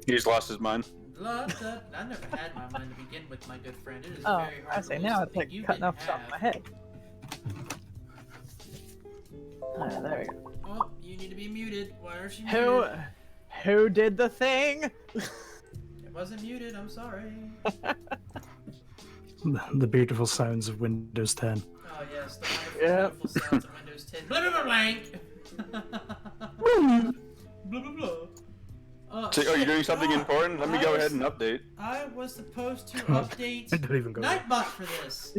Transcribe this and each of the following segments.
He just lost his mind. I never had my mind to begin with, my good friend. It is Oh, very hard I to say lose now it's something like you cutting didn't off the top of my have. head. Ah, there we go. Oh, you need to be muted. Why are you muted? Who did the thing? It wasn't muted, I'm sorry. The beautiful sounds of Windows 10. Oh yes, the wonderful, beautiful sounds of Windows 10. Blah blah blah blank. Blah blah blah. So, are you doing something God, important? Let me go ahead and update. I was supposed to update Don't even go there. Nightbot for this.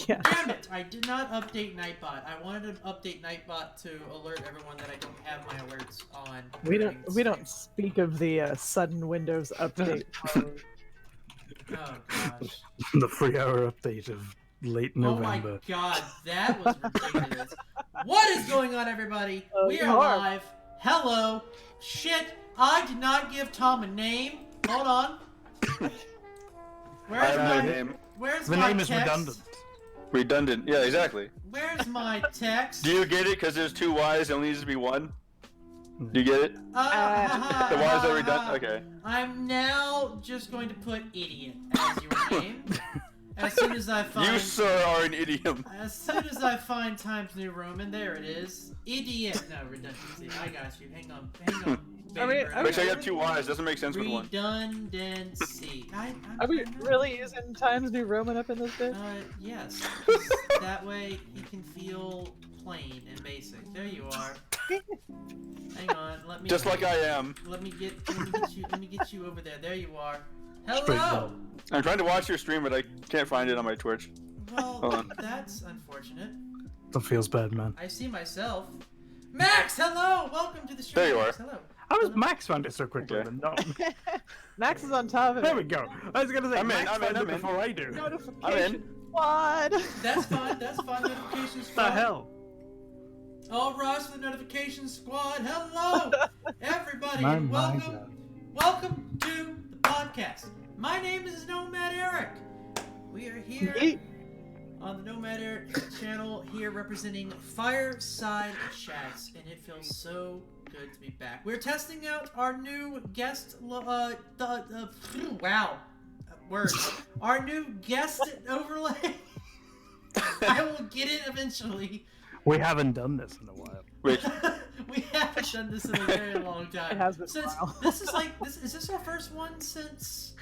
Yeah. Damn it! I did not update Nightbot. I wanted to update Nightbot to alert everyone that I don't have my alerts on. We don't speak of the sudden Windows update. Oh gosh. The 3-hour update of late November. Oh my god, that was ridiculous. What is going on, everybody? We are Harp. live. Hello. Shit, I did not give Tom a name. Hold on. I Where's have my no name. Where's The my name is text? redundant. Redundant. Yeah, exactly. Where's my text? Do you get it? Because there's two Y's, it only needs to be one. Do you get it? The Y's are redundant. Okay. I'm now just going to put idiot as your name. As soon as I find. You, sir, are an idiom. As soon as I find Times New Roman, there it is. Idiot. No, redundancy. I got you. Hang on. Baby bird. Make sure you have two Y's. Doesn't make sense with one. Redundancy. Are we really using Times New Roman up in this bit? Yes. 'Cause that way he can feel plain and basic. There you are. Hang on. Let me. Just like I am. Let me get you over there. There you are. Straight Hello. up. I'm trying to watch your stream, but I can't find it on my Twitch. Hold Well, on. that's unfortunate. That feels bad, man. I see myself. Max, hello! Welcome to the show. There you Max. are. Hello. How does Max found it so quickly? Okay. Then? No. Max is on top of it. There we go. I was gonna say I'm in, Max I'm found in, it I'm in. before I do. Notification squad. That's fine. That's fine. Notification What squad. the hell? All rise for the notification squad. Hello, everybody, My and welcome. God. Welcome to the podcast. My name is Nomad Eric. We are here on the Nomad Eric channel, here representing Fireside Chats, and it feels so good to be back. We're testing out our new guest. Wow, words. Our new guest overlay. I will get it eventually. We haven't done this in a while. Wait, We haven't done this in a very long time. It has been a Since while. this is like this is this our first one since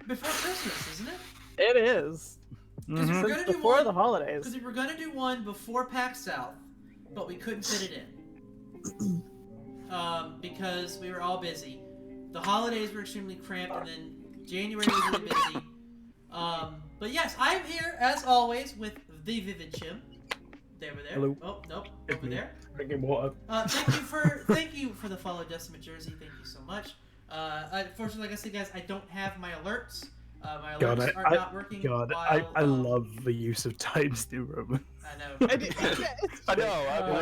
before Christmas, isn't it? It is. Because we were Since gonna do before one the holidays. because we were gonna do one before PAX South, but we couldn't fit it in. Because we were all busy. The holidays were extremely cramped, and then January was really busy. But yes, I am here as always with the Vivid Chim. Over there. Hello. Oh nope, It's over me. there. Drinking water. Thank you for the follow, Decima Jersey. Thank you so much. Unfortunately, like I said, guys, I don't have my alerts. My God, alerts are not working. God, while, I love the use of Times New Roman. I know. I know.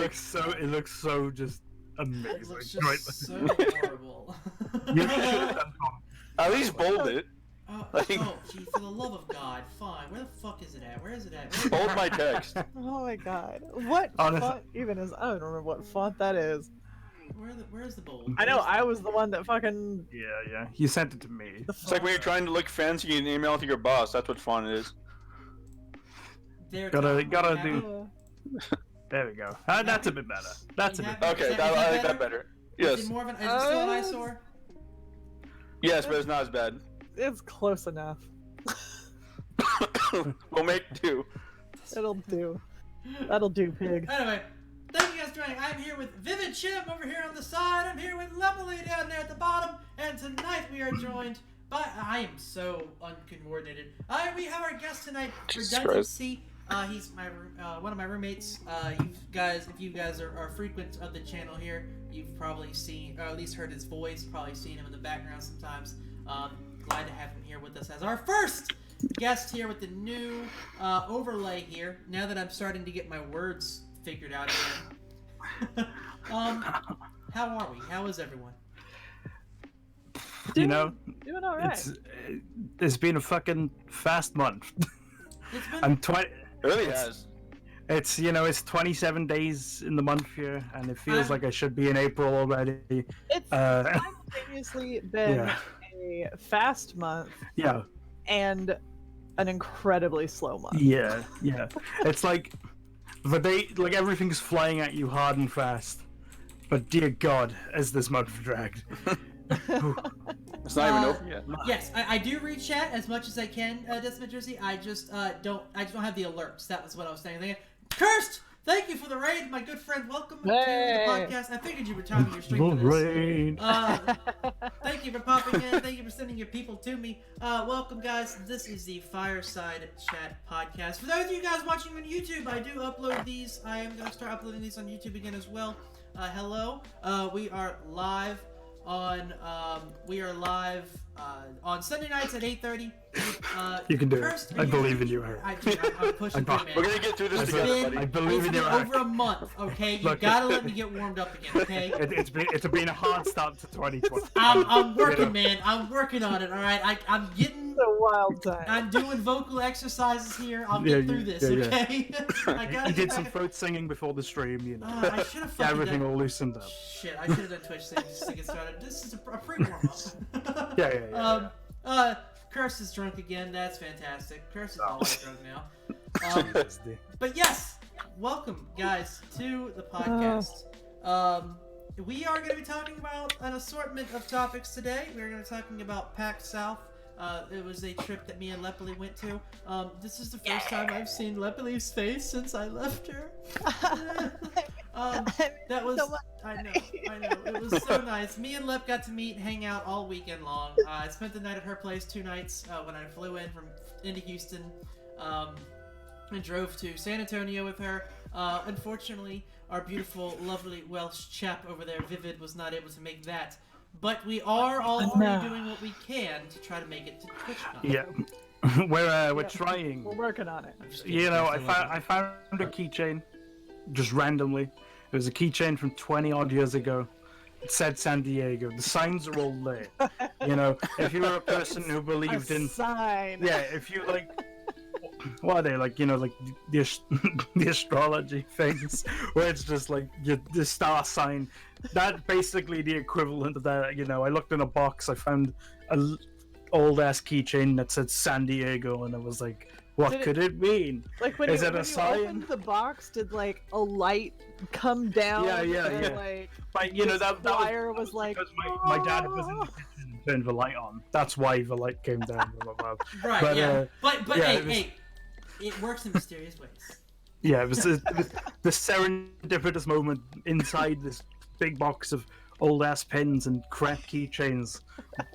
It looks so just amazing. It looks Right? just so horrible. You should have done At least bold it. Oh, gee, for the love of God, fine. Where the fuck is it at? Where is it at? Bold my text. Oh my god. What Honestly. font even is? I don't remember what font that is. Where's the bold? I know I was the one that fucking. Yeah. You sent it to me. It's like when you're trying to look fancy and email it to your boss. That's what font it is. There, Gotta Tom, do- There we go. That's a bit better. That's a bit better. Okay, I like that better. Is Yes. it more of an? Is it still an eyesore? Yes, but it's not as bad. It's close enough. We'll make do. It'll do. That'll do, pig. Anyway, thank you guys for joining. I'm here with Vivid Chim over here on the side. I'm here with Lovely down there at the bottom. And tonight we are joined by. I am so uncoordinated. We have our guest tonight, Jesus Redundancyy. He's my one of my roommates. If you guys are frequent of the channel here, you've probably seen, or at least heard his voice. Probably seen him in the background sometimes. Glad to have him here with us as our first guest here with the new overlay here. Now that I'm starting to get my words figured out again. How are we? How is everyone? You know, Doing alright. it's been a fucking fast month. It's been It really has. It's it's 27 days in the month here, and it feels like I should be in April already. It's simultaneously been Yeah. a fast month Yeah, and an incredibly slow month. yeah. It's like like everything's flying at you hard and fast. But dear God, as this month dragged. It's not even over yet. Yes, I do read chat as much as I can, Decimate Jersey. I just don't have the alerts. That was what I was saying. Cursed! Thank you for the raid, my good friend. Welcome to the podcast. I figured you were timing your stream for this. Thank you for popping in. Thank you for sending your people to me. Welcome, guys. This is the Fireside Chat podcast. For those of you guys watching on YouTube, I do upload these. I am going to start uploading these on YouTube again as well. Hello. We are live on Sunday nights at 8:30. You can do it. I believe in you, Aaron. I'm pushing through, man. We're gonna get through this together, buddy. I believe in you, It's Aaron. been over a month, okay? You gotta let me get warmed up again, okay? It's been a hard start to 2020. I'm working, man. I'm working on it, all right? I'm getting... It's a wild time. I'm doing vocal exercises here. I'll get through this, okay? He did some throat singing before the stream, I should have fucking everything done... all loosened up. Shit, I should have done Twitch things just to get started. This is a pre-warm-up. Yeah. Curse is drunk again. That's fantastic. Curse is always drunk now. But yes, welcome, guys, to the podcast. We are going to be talking about an assortment of topics today. We're going to be talking about PAX South. It was a trip that me and Lepily went to. This is the first time I've seen Lepily's face since I left her. That was... I know. It was so nice. Me and Lep got to meet, hang out all weekend long. I spent the night at her place 2 nights when I flew into Houston and drove to San Antonio with her. Unfortunately, our beautiful, lovely Welsh chap over there, Vivid, was not able to make that. But we are already doing what we can to try to make it to TwitchCon. Yeah. We're trying. We're working on it. I found a keychain just randomly. It was a keychain from 20 odd years ago. It said San Diego. The signs are all there. If you were a person who believed in sign. Yeah, if you what are they like? The astrology things where it's just like the star sign. That basically the equivalent of that. I looked in a box. I found a old ass keychain that said San Diego, and I was like, what could it mean? Like when Is you it a sign? opened the box, did like a light come down? Yeah. Like, but that was like because my dad was in the kitchen and turned the light on. That's why the light came down from above. Right. But, yeah. But yeah, hey, it works in mysterious ways. Yeah, it was the serendipitous moment inside this big box of old ass pens and crap keychains.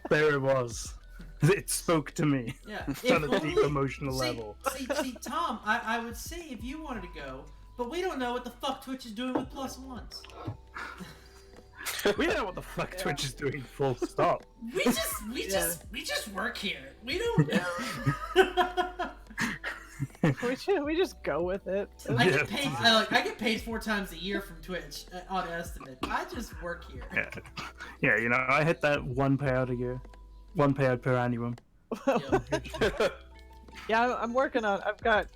There it was. It spoke to me. Yeah. On a deep emotional level. See, Tom, I would say if you wanted to go, but we don't know what the fuck Twitch is doing with +1s. We don't know what the fuck Twitch is doing. Full stop. We just work here. We don't know. we just go with it. I get paid 4 times a year from Twitch on estimate. I just work here. Yeah. I hit that 1 payout a year, 1 payout per annum. Yeah, I'm working on. I've got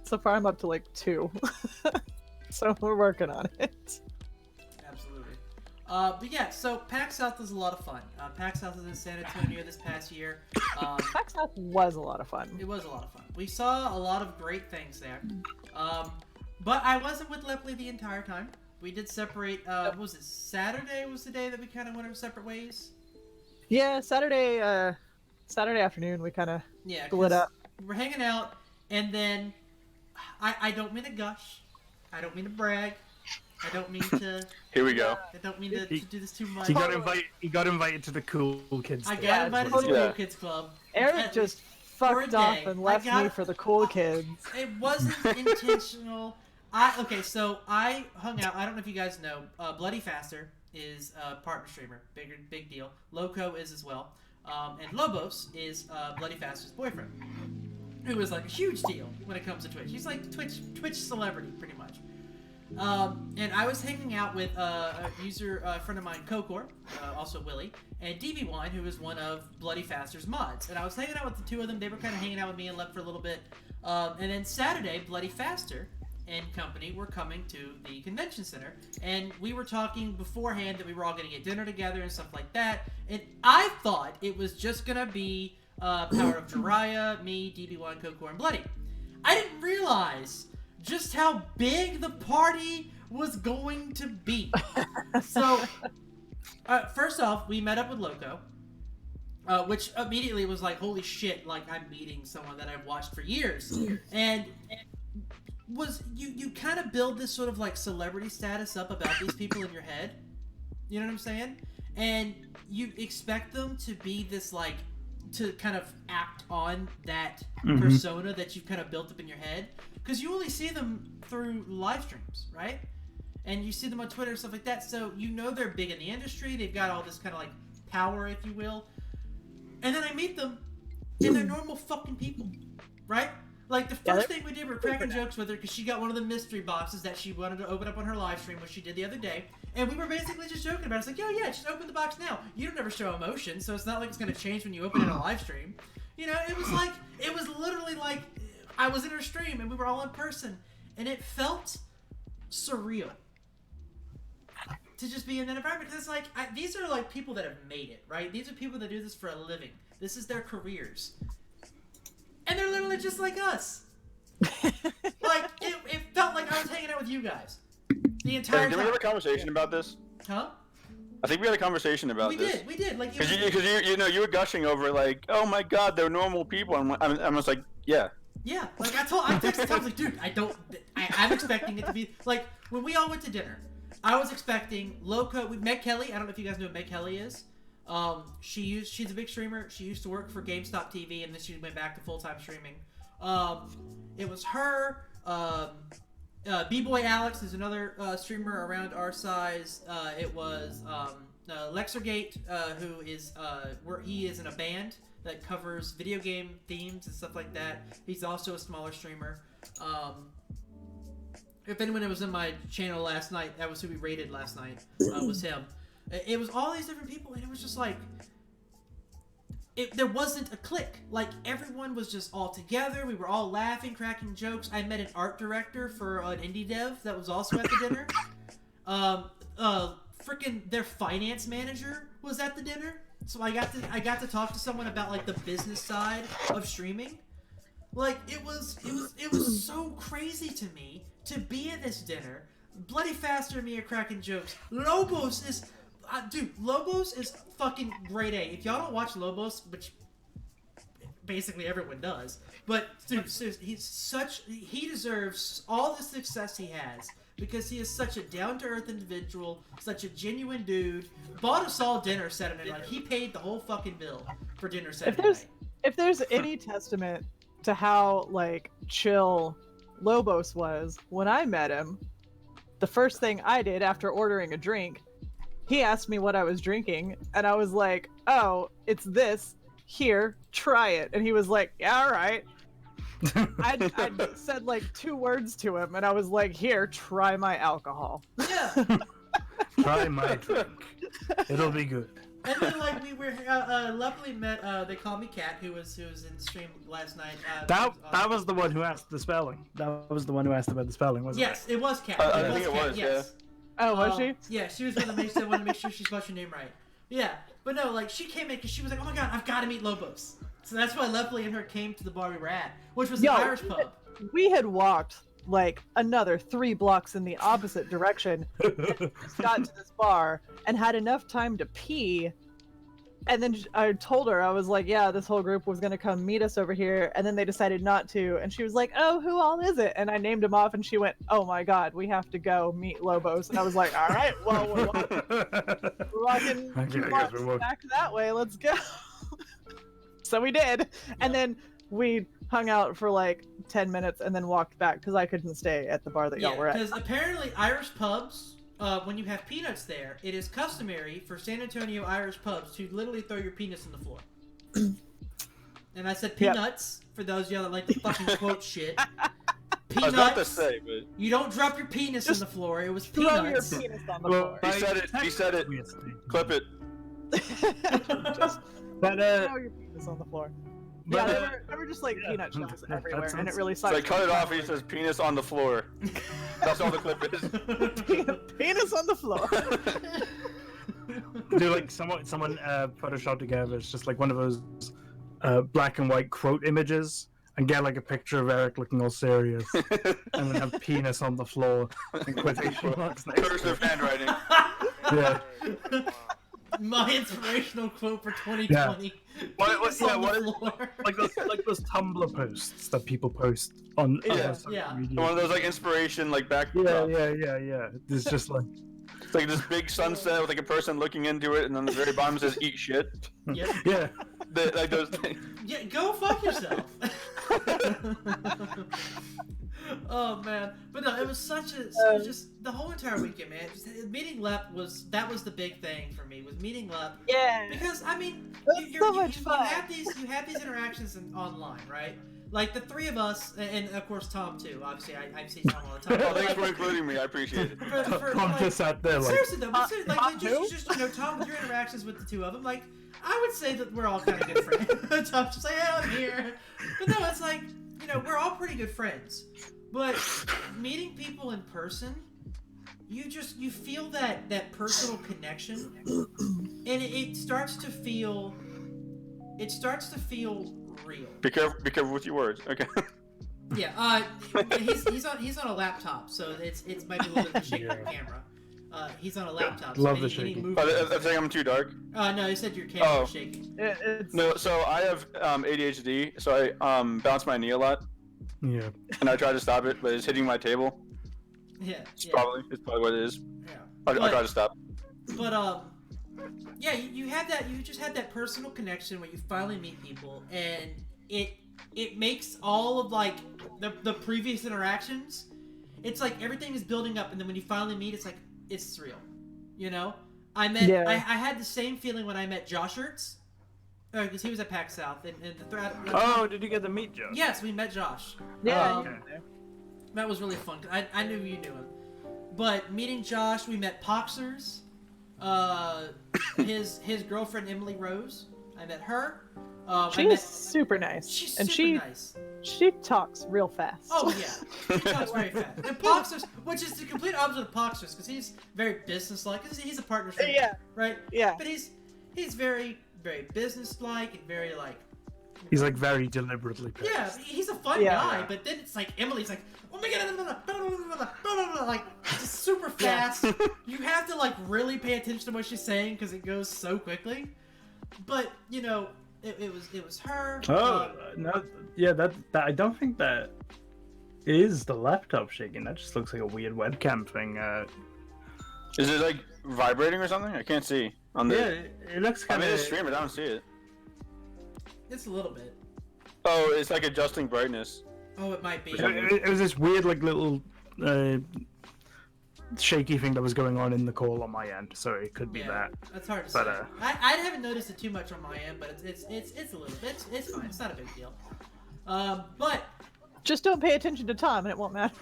so far. I'm up to like 2, so we're working on it. Absolutely. But yeah, so PAX South was a lot of fun. PAX South was in San Antonio this past year. PAX South was a lot of fun. It was a lot of fun. We saw a lot of great things there. But I wasn't with Lepley the entire time. We did separate. What was it? Saturday was the day that we kind of went our separate ways. Yeah, Saturday afternoon we kind of split up. We're hanging out, and then I don't mean to gush. I don't mean to brag. I don't mean to. Here we go. I don't mean to do this too much. He got invited to the cool kids. I got invited to the cool kids club. Eric just fucked off and left me for the cool kids. It wasn't intentional. So I hung out. I don't know if you guys know. Bloody Faster is a partner streamer. Big deal. Loco is as well. And Lobos is Bloody Faster's boyfriend, who is like a huge deal when it comes to Twitch. He's like Twitch celebrity, pretty much. And I was hanging out with a friend of mine, Kokor, also Willie, and DB Wine, who is one of Bloody Faster's mods. And I was hanging out with the 2 of them. They were kind of hanging out with me and left for a little bit. And then Saturday, Bloody Faster and company were coming to the convention center, and we were talking beforehand that we were all going to get dinner together and stuff like that, and I thought it was just going to be Power of Jiraiya, me, DB1, Kokor, and Bloody. I didn't realize just how big the party was going to be. So, first off, we met up with Loco, which immediately was like, holy shit, like, I'm meeting someone that I've watched for years. And was you kind of build this sort of like celebrity status up about these people in your head. You know what I'm saying? And you expect them to be this like, to kind of act on that persona that you've kind of built up in your head, because you only see them through live streams, right? And you see them on Twitter and stuff like that, so you know they're big in the industry, they've got all this kind of like power, if you will. And then I meet them, and they're normal fucking people, right? Like, the first thing we did, we were cracking jokes with her because she got one of the mystery boxes that she wanted to open up on her live stream, which she did the other day. And we were basically just joking about it. It's like, yo, yeah, just open the box now. You don't ever show emotion, so it's not like it's going to change when you open it on a live stream. You know, it was like, it was literally like I was in her stream and we were all in person. And it felt surreal to just be in that environment. Because it's like, these are like people that have made it, right? These are people that do this for a living. This is their careers. And they're literally just like us. Like, it felt like I was hanging out with you guys the entire time. Did we have a conversation about this? Huh? I think we had a conversation about this. We did. Like, because you know, you were gushing over like, oh my god, they're normal people. I'm just like, yeah. Yeah, like I texted Tom, like, dude, I'm expecting it to be like when we all went to dinner. I was expecting Loco. Meg Kelly. I don't know if you guys know what Meg Kelly is. She's a big streamer. She used to work for GameStop TV, and then she went back to full-time streaming. It was her. B-Boy Alex is another streamer around our size. It was Lexergate, who is he is in a band that covers video game themes and stuff like that. He's also a smaller streamer. If anyone was in my channel last night, that was who we rated last night. Was him. It was all these different people, and it was just like, there wasn't a clique. Like, everyone was just all together. We were all laughing, cracking jokes. I met an art director for an indie dev that was also at the dinner. Freaking their finance manager was at the dinner. So I got to talk to someone about like the business side of streaming. Like, it was so crazy to me to be at this dinner. Bloody Faster and me are cracking jokes. Lobos is dude, Lobos is fucking grade A. If y'all don't watch Lobos, which basically everyone does, but dude, seriously, he deserves all the success he has because he is such a down-to-earth individual, such a genuine dude. Bought us all dinner Saturday night. He paid the whole fucking bill for dinner Saturday night. If there's any testament to how like chill Lobos was when I met him, the first thing I did after ordering a drink, he asked me what I was drinking, and I was like, oh, it's this. Here, try it. And he was like, yeah, all right. I said like 2 words to him, and I was like, here, try my alcohol. Yeah. Try my drink. It'll be good. And then, like, we were luckily met. They called me Kat, who was in the stream last night. That was the one who asked the spelling. That was the one who asked about the spelling, wasn't it? Yes, it was Kat. I think it was. Yes. Yeah. Oh, was she? Yeah, she was want to make sure she spelled your name right. Yeah, but no, like, she came in because she was like, oh my god, I've got to meet Lobos. So that's why Lovely and her came to the bar we were at, which was an Irish pub. We had walked like another 3 blocks in the opposite direction, got to this bar, and had enough time to pee. And then I told her, I was like, yeah, this whole group was going to come meet us over here. And then they decided not to. And she was like, oh, who all is it? And I named them off. And she went, oh, my God, we have to go meet Lobos. And I was like, all right, well, we're walking back that way. Let's go. So we did. Yep. And then we hung out for like 10 minutes and then walked back because I couldn't stay at the bar that y'all were at. Because apparently Irish pubs... when you have peanuts there, it is customary for San Antonio Irish pubs to literally throw your penis in the floor. And I said peanuts, for those of y'all that like to fucking quote shit. Peanuts. I was about to say, but... You don't drop your penis in the floor, it was peanuts. Throw your penis on the floor. He said it. Clip it. Just throw your penis on the floor. Yeah, But, they were just like peanut shells that everywhere, and it sounds- really So sucked. I cut it off. He says penis on the floor. That's all the clip is. Penis on the floor. do like someone photoshopped together. It's just like one of those black and white quote images, and get like a picture of Eric looking all serious, and then have penis on the floor and quotation marks next to Cursive handwriting. it. Yeah. My inspirational quote for 2020. What- Penis yeah, on the what- floor. Like those Tumblr posts that people post on Yeah, other social yeah. media. One of those like inspiration like backdrop. Yeah. It's just like It's like this big sunset with like a person looking into it, and on the very bottom says "eat shit." Yep. yeah. Like those things. Yeah, go fuck yourself. Oh man, but no, it was such a it was just the whole entire weekend, man. Just, meeting Lep was the big thing for me. Was meeting Lep Yeah. because I mean, That's so much fun. you have these interactions online, right? Like the three of us, and of course Tom too. Obviously, I see Tom all the time. Oh, thanks for including me. I appreciate it. Tom like, just sat there like seriously though, but seriously, Tom like who? just you know, Tom, with your interactions with the two of them, like I would say that we're all kind of good friends. Tom's just like, yeah, I'm here, but no, it's like you know, we're all pretty good friends. But meeting people in person, you feel that personal connection, and it starts to feel real. Be careful with your words. Okay. Yeah, he's on a laptop, so it might be a little bit of a shaky camera. He's on a laptop. Love so the any shaking. movement- I think I'm too dark. no, he said your camera Oh. was shaking. It's, No, so I have ADHD, so I bounce my knee a lot, yeah. and I try to stop it, but it's hitting my table. Yeah, It's yeah, probably what it is. yeah. I try to stop. But yeah, you have that. You just had that personal connection when you finally meet people, and it makes all of like the previous interactions. It's like everything is building up, and then when you finally meet, it's like it's surreal. You know, I had the same feeling when I met Josh Ertz, because he was at PAX South, and the thread. Oh, did you get to meet Joe? Yes, we met Josh. yeah. Um, That was really fun. I knew you knew him. But meeting Josh, we met Poxers. His girlfriend Emily Rose. I met her. She's super nice. She's and super nice. she talks real fast. Oh yeah, she talks very fast. And Poxers, which is the complete opposite of Poxers, because he's very businesslike. Because he's a partnership, Yeah. right? Yeah. But he's very businesslike and very like. He's like very deliberately pissed. Yeah, he's a fun Yeah. guy, but then it's like Emily's like, oh my god, like just super fast. You have to like really pay attention to what she's saying because it goes so quickly. But you know, it was her. Oh no, yeah. That I don't think that is the laptop shaking. That just looks like a weird webcam thing. Is it like vibrating or something? I can't see on the. Yeah, it looks I kind mean, of. it's stream it. I don't see it. It's a little bit. Oh, it's like adjusting brightness. Oh, it might be. It was this weird, like little shaky thing that was going on in the call on my end, so it could be that. That's hard to But, say. I haven't noticed it too much on my end, but it's a little bit. It's fine. It's not a big deal. But Just don't pay attention to Tom, and it won't matter.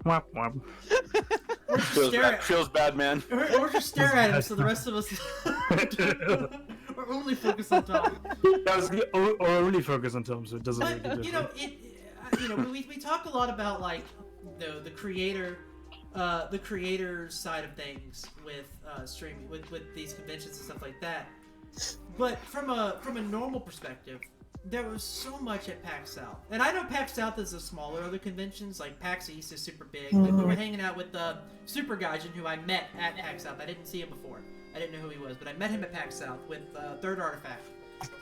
Womp womp. or just stare at Feels bad, man. or just stare at him, so the rest of us or only focus on Tom. Or only focus on Tom, so it doesn't make a But difference. you know, we talk a lot about like the creator side of things with streaming with these conventions and stuff like that. But from a normal perspective, there was so much at PAX South, and I know PAX South is a smaller other conventions. Like PAX East is super big. Like, we were hanging out with the Super Gaijin, who I met at PAX South. I didn't see him before. I didn't know who he was, but I met him at PAX South with Third Artifact.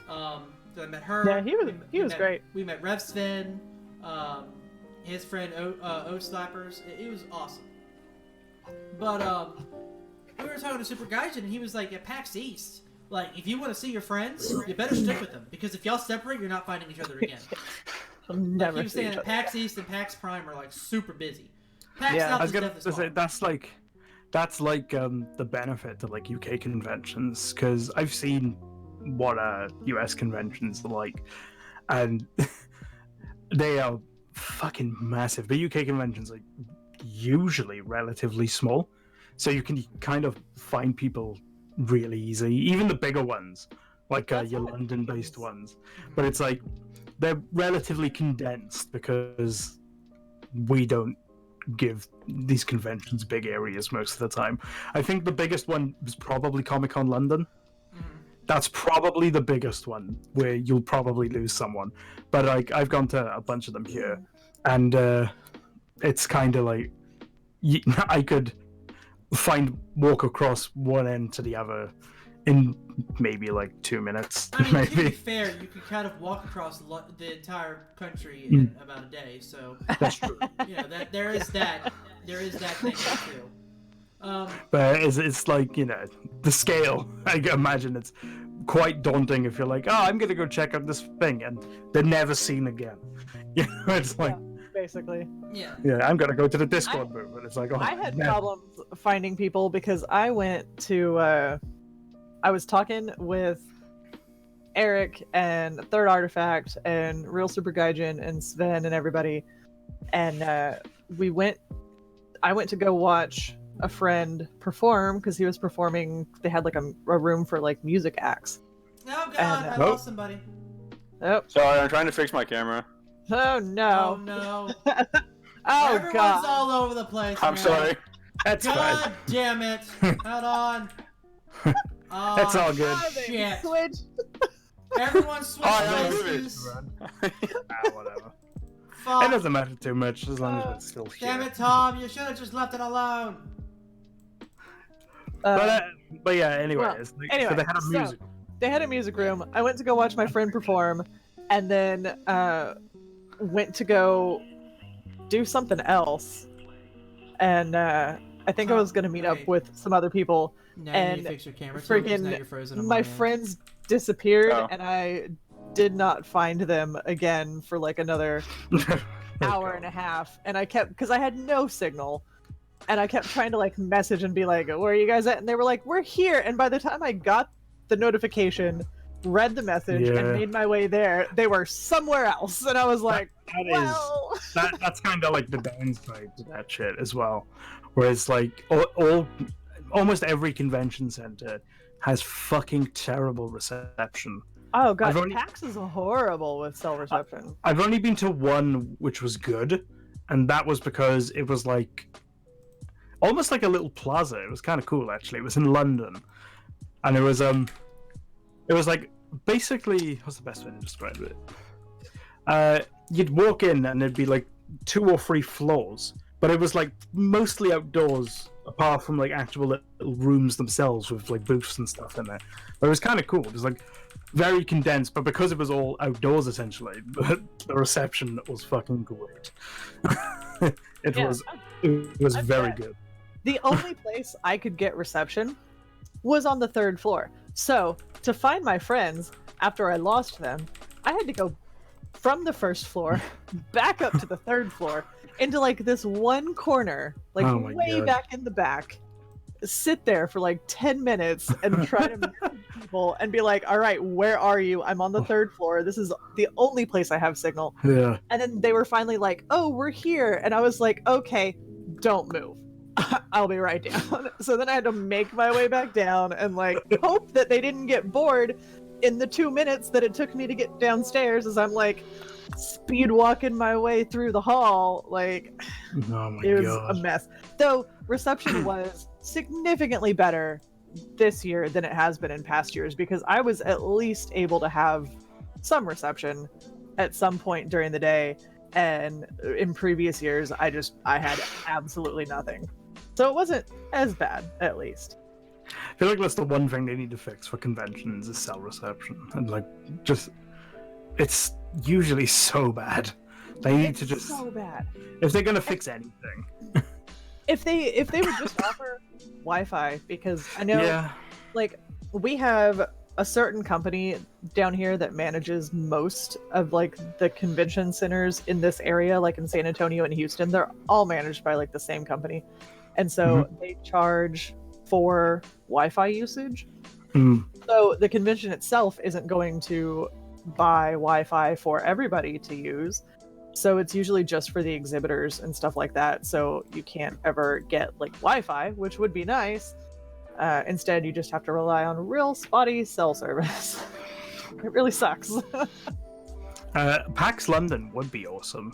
So I met her. Yeah, he was great. We met Rev Sven, his friend O Slappers. It was awesome. But we were talking to Super Gaijin, and he was like, at PAX East, like, if you want to see your friends, you better stick with them, because if y'all separate, you're not finding each other again. I'll Like, never he was see saying each that other. PAX East and PAX Prime are like super busy. PAX Yeah, South I was is gonna definitely say smaller. that's like the benefit to like UK conventions, because I've seen what US conventions are like, and they are fucking massive. But UK conventions are usually relatively small, so you can kind of find people really easy. Even the bigger ones, like That's your what it London-based is. ones. But it's like they're relatively condensed because we don't give these conventions big areas most of the time. I think the biggest one was probably Comic-Con London. That's probably the biggest one where you'll probably lose someone. But like I've gone to a bunch of them here, and it's kind of like I could walk across one end to the other in maybe like 2 minutes. I mean, maybe. to be fair, you could kind of walk across the entire country in about a day. So That's true. you know that there is that thing too. But it's like, you know, the scale. I imagine it's quite daunting if you're like, oh, I'm gonna go check out this thing, and they're never seen again. You know, it's like, Basically. Yeah. yeah, I'm gonna go to the Discord booth, and it's like, oh, I had man. problems finding people because I went to I was talking with Eric and Third Artifact and Real Super Gaijin and Sven and everybody, and I went to go watch a friend perform because he was performing. They had like a room for like music acts. Oh god, And, I lost somebody. Oh, Sorry, I'm trying to fix my camera. oh Oh no. no. Oh Everyone's god. all over the place. I'm now. sorry. That's God fine. damn it. Hold on. Oh, That's all good. Ah, they shit. switched. Everyone switch Oh, no, places. Whatever. It Fuck. doesn't matter too much as long as it's still here. Damn it, Tom. You should have just left it alone. But yeah, anyway, well, it's like, anyway, so they had a so- music. They had a music room. I went to go watch my friend perform, and then went to go do something else. And I think I was going to meet up Wait. with some other people. Now And you need to fix your camera. Tom, 'cause now friggin' you're frozen on my end. friends disappeared, Oh. and I did not find them again for like another hour and a half. And I kept, because I had no signal, and I kept trying to like message and be like, where are you guys at? And they were like, we're here. And by the time I got the notification, read the message, Yeah. and made my way there, they were somewhere else. And I was like, That is well, that's kind of like the downside to that shit as well, where it's like almost every convention center has fucking terrible reception. oh god, I've only- PAX is horrible with cell reception. I've only been to one which was good, and that was because it was like almost like a little plaza. It was kind of cool actually. It was in London, and it was like basically, what's the best way to describe it? You'd walk in and there'd be like 2 or 3 floors, but it was like mostly outdoors, apart from like actual little rooms themselves with like booths and stuff in there. But it was kind of cool. It was like very condensed, but because it was all outdoors essentially, the reception was fucking great. It Yeah. was I've very bet. good. The only place I could get reception was on the 3rd floor. So, to find my friends after I lost them, I had to go from the 1st floor back up to the 3rd floor into like this one corner, like Oh my way God. back in the back. Sit there for like 10 minutes and try to message people and be like, all right, where are you? I'm on the 3rd floor. This is the only place I have signal. Yeah. And then they were finally like, oh, we're here. And I was like, okay, don't move. I'll be right down. So then I had to make my way back down and like hope that they didn't get bored in the 2 minutes that it took me to get downstairs as I'm like speed walking my way through the hall. Like, Oh my it was god. a mess. Though reception was significantly better this year than it has been in past years because I was at least able to have some reception at some point during the day, and in previous years I had absolutely nothing. So it wasn't as bad, at least. I feel like that's the one thing they need to fix for conventions is cell reception, and like just it's usually so bad. They need to just so bad. if they're gonna fix anything. If they would just offer Wi-Fi, because I know Yeah. like we have a certain company down here that manages most of like the convention centers in this area, like in San Antonio and Houston. They're all managed by like the same company, and so they charge for Wi-Fi usage. Mm. So the convention itself isn't going to buy Wi-Fi for everybody to use. So it's usually just for the exhibitors and stuff like that. So you can't ever get like Wi-Fi, which would be nice. Instead, you just have to rely on real spotty cell service. It really sucks. PAX London would be awesome.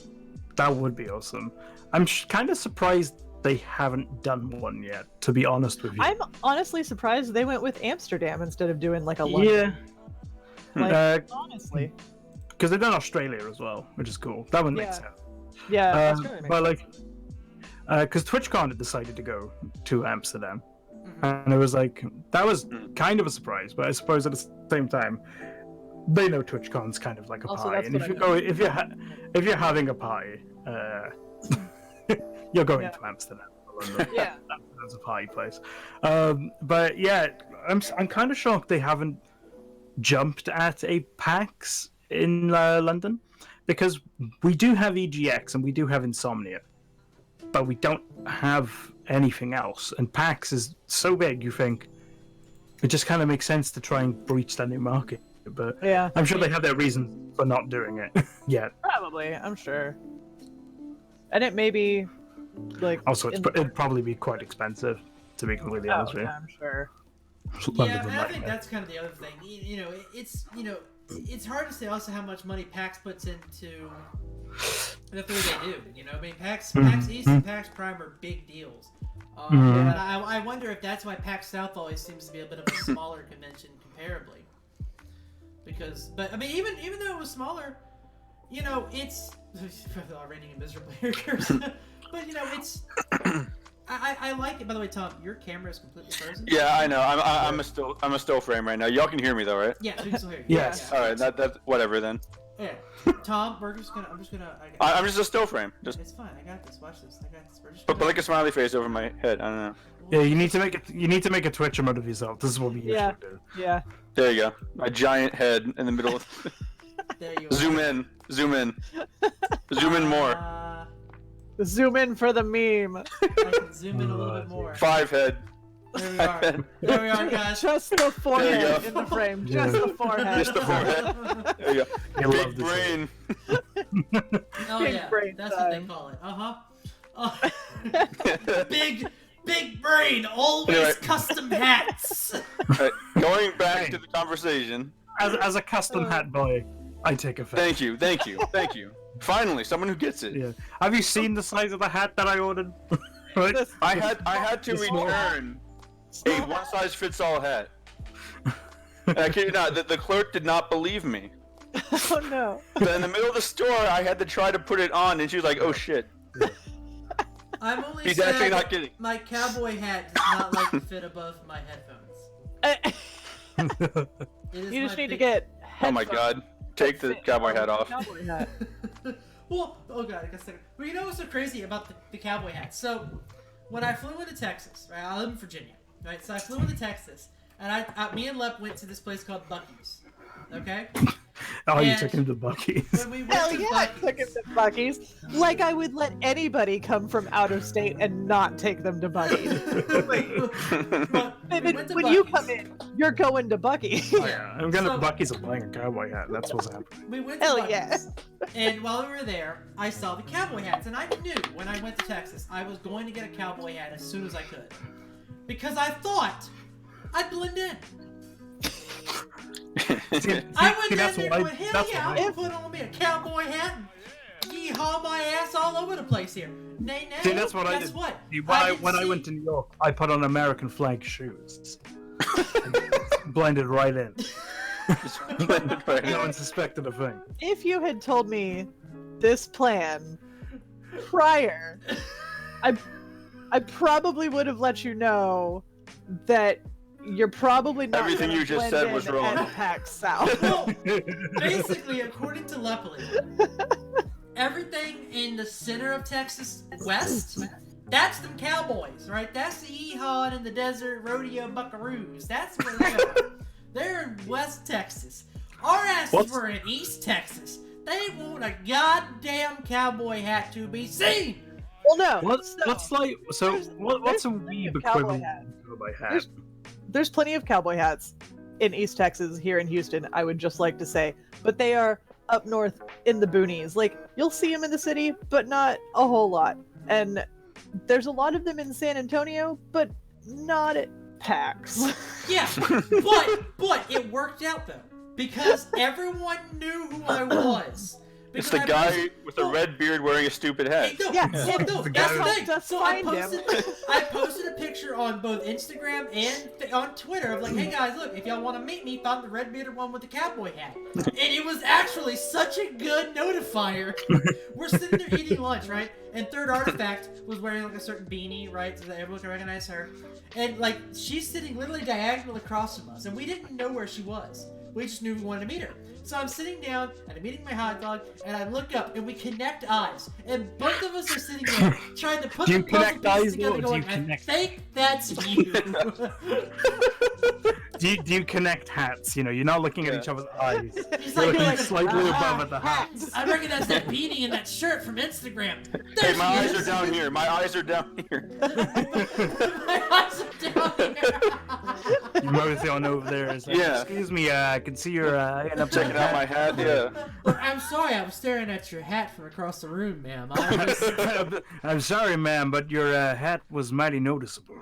That would be awesome. I'm kind of surprised they haven't done one yet, to be honest with you. I'm honestly surprised they went with Amsterdam instead of doing like a London. Yeah. Like, honestly. Because they've done Australia as well, which is cool. That one makes sense. Yeah, Australia makes but sense. because TwitchCon had decided to go to Amsterdam, and it was like that was kind of a surprise. But I suppose at the same time, they know TwitchCon's kind of like a Also, party, that's and what if I you go, if you're having a party, you're going to Amsterdam. Or London. Yeah. That's a party place. But yeah, I'm kind of shocked they haven't jumped at a PAX in London, because we do have EGX and we do have Insomnia, but we don't have anything else. And PAX is so big, you think it just kind of makes sense to try and breach that new market. But Yeah. I'm sure they have their reasons for not doing it yet. Probably, I'm sure. And it may be like Also, in the- it'd probably be quite expensive, to be completely honest with you. I'm sure. Yeah, and I think that's kind of the other thing. It's hard to say also how much money PAX puts into the thing they do. I mean, PAX East and PAX Prime are big deals. And I wonder if that's why PAX South always seems to be a bit of a smaller convention comparably. But I mean, even though it was smaller, it's raining miserably here, but it's. I like it. By the way, Tom, your camera is completely frozen. Yeah, I know. I'm a still frame right now. Y'all can hear me though, right? Yeah, we can still hear you. Yes. All right. That's whatever then. Yeah. Tom, I'm just gonna. I'm just a still frame. Just It's fine. I got this. Watch this. I got this. We're just put like a smiley face over my head. I don't know. Yeah, you need to make it. You need to make a Twitch emote of yourself. This is what we usually do. Yeah. There you go. My giant head in the middle of. There you are. Zoom in. Zoom in more. Zoom in for the meme. I can zoom in a little bit more. 5 head. There we are. There we are, guys. Just the forehead go. in the frame. Just the forehead. Just the forehead. There you go. I Big love this brain. Oh Big yeah, brain that's what they time. call it. Big brain. Always Anyway. custom hats. Alright, going back to the conversation. As a custom hat boy, I take offense. Thank you. Finally, someone who gets it. Yeah. Have you seen the size of the hat that I ordered? Right? I had to The small- return a one-size-fits-all hat. And I kid you not, the clerk did not believe me. Oh no. But in the middle of the store, I had to try to put it on, and she was like, "Oh shit." I'm only He's sad actually not that kidding. my cowboy hat does not like to fit above my headphones. It is You just my need to big- get. Oh my god. Take the cowboy hat off. Cowboy hat. Well, oh god, I guess. Well, you know what's so crazy about the cowboy hat? So, when I flew into Texas, right? I live in Virginia, right? So I flew into Texas, and me and Lep went to this place called Buc-ee's. Okay. Oh, you And took him to Buc-ee's. When we went Hell to yeah, I Buc-ee's, took him to Buc-ee's. Like I would let anybody come from out of state and not take them to Buc-ee's. But we David, went to when you Buc-ee's. come in, you're going to Buc-ee's. Oh, yeah. I'm going to So- Buc-ee's and buying a cowboy hat. That's what's happening. We went to Hell Buc-ee's, yeah. and while we were there, I saw the cowboy hats, and I knew when I went to Texas, I was going to get a cowboy hat as soon as I could, because I thought I'd blend in. I went that's in there what I- going, hell that's yeah, what I'm I- gonna put on me a cowboy hat and yeehaw my ass all over the place here. Nay, See, that's what I guess did. what? When I went to New York, I put on American flag shoes. Blended right in. No one suspected a thing. If you had told me this plan prior, I probably would have let you know that you're probably not Everything gonna you just blend said in was wrong. at PAX South. Well, basically, according to Lepoli, everything in the center of Texas west, that's them cowboys, right? That's the yeehaw and the desert rodeo buckaroos. That's where they are. They're in West Texas. Our asses were in East Texas. They want a goddamn cowboy hat to be seen. Well, no. What's like? So what's a there's weeb a cowboy equivalent hat. to a cowboy hat? There's plenty of cowboy hats in East Texas, here in Houston, I would just like to say. But they are up north in the boonies. Like, you'll see them in the city, but not a whole lot. And there's a lot of them in San Antonio, but not at PAX. Yeah, but it worked out though, because everyone knew who I was. It's Because the I guy posted- with a red beard wearing a stupid hat. Hey, no, Yeah, no, it's no, the that's guy the who thing. just So I find him. posted a picture on both Instagram and on Twitter of like, hey guys, look, if y'all want to meet me, find the red bearded one with the cowboy hat. And it was actually such a good notifier. We're sitting there eating lunch, right? And Third Artifact was wearing like a certain beanie, right, so that everyone can recognize her. And like, she's sitting literally diagonal across from us, and we didn't know where she was. We just knew we wanted to meet her. So I'm sitting down and I'm eating my hot dog, and I look up and we connect eyes, and both of us are sitting there trying to put Do you the puzzle connect pieces eyes, together, or do going, you I connect- think that's you. Do you connect hats? You know, you're not looking at each other's eyes. He's You're like, looking like, slightly above at the hats. I recognize that beanie and that shirt from Instagram. Hey, There my she eyes is. are down here. My eyes are down here. My eyes are down here. You move on over there. It's like, Yeah. Excuse me, I can see your end up Checking out my hat. Yeah. Look, I'm sorry, I was staring at your hat from across the room, ma'am. I was... I'm sorry, ma'am, but your hat was mighty noticeable.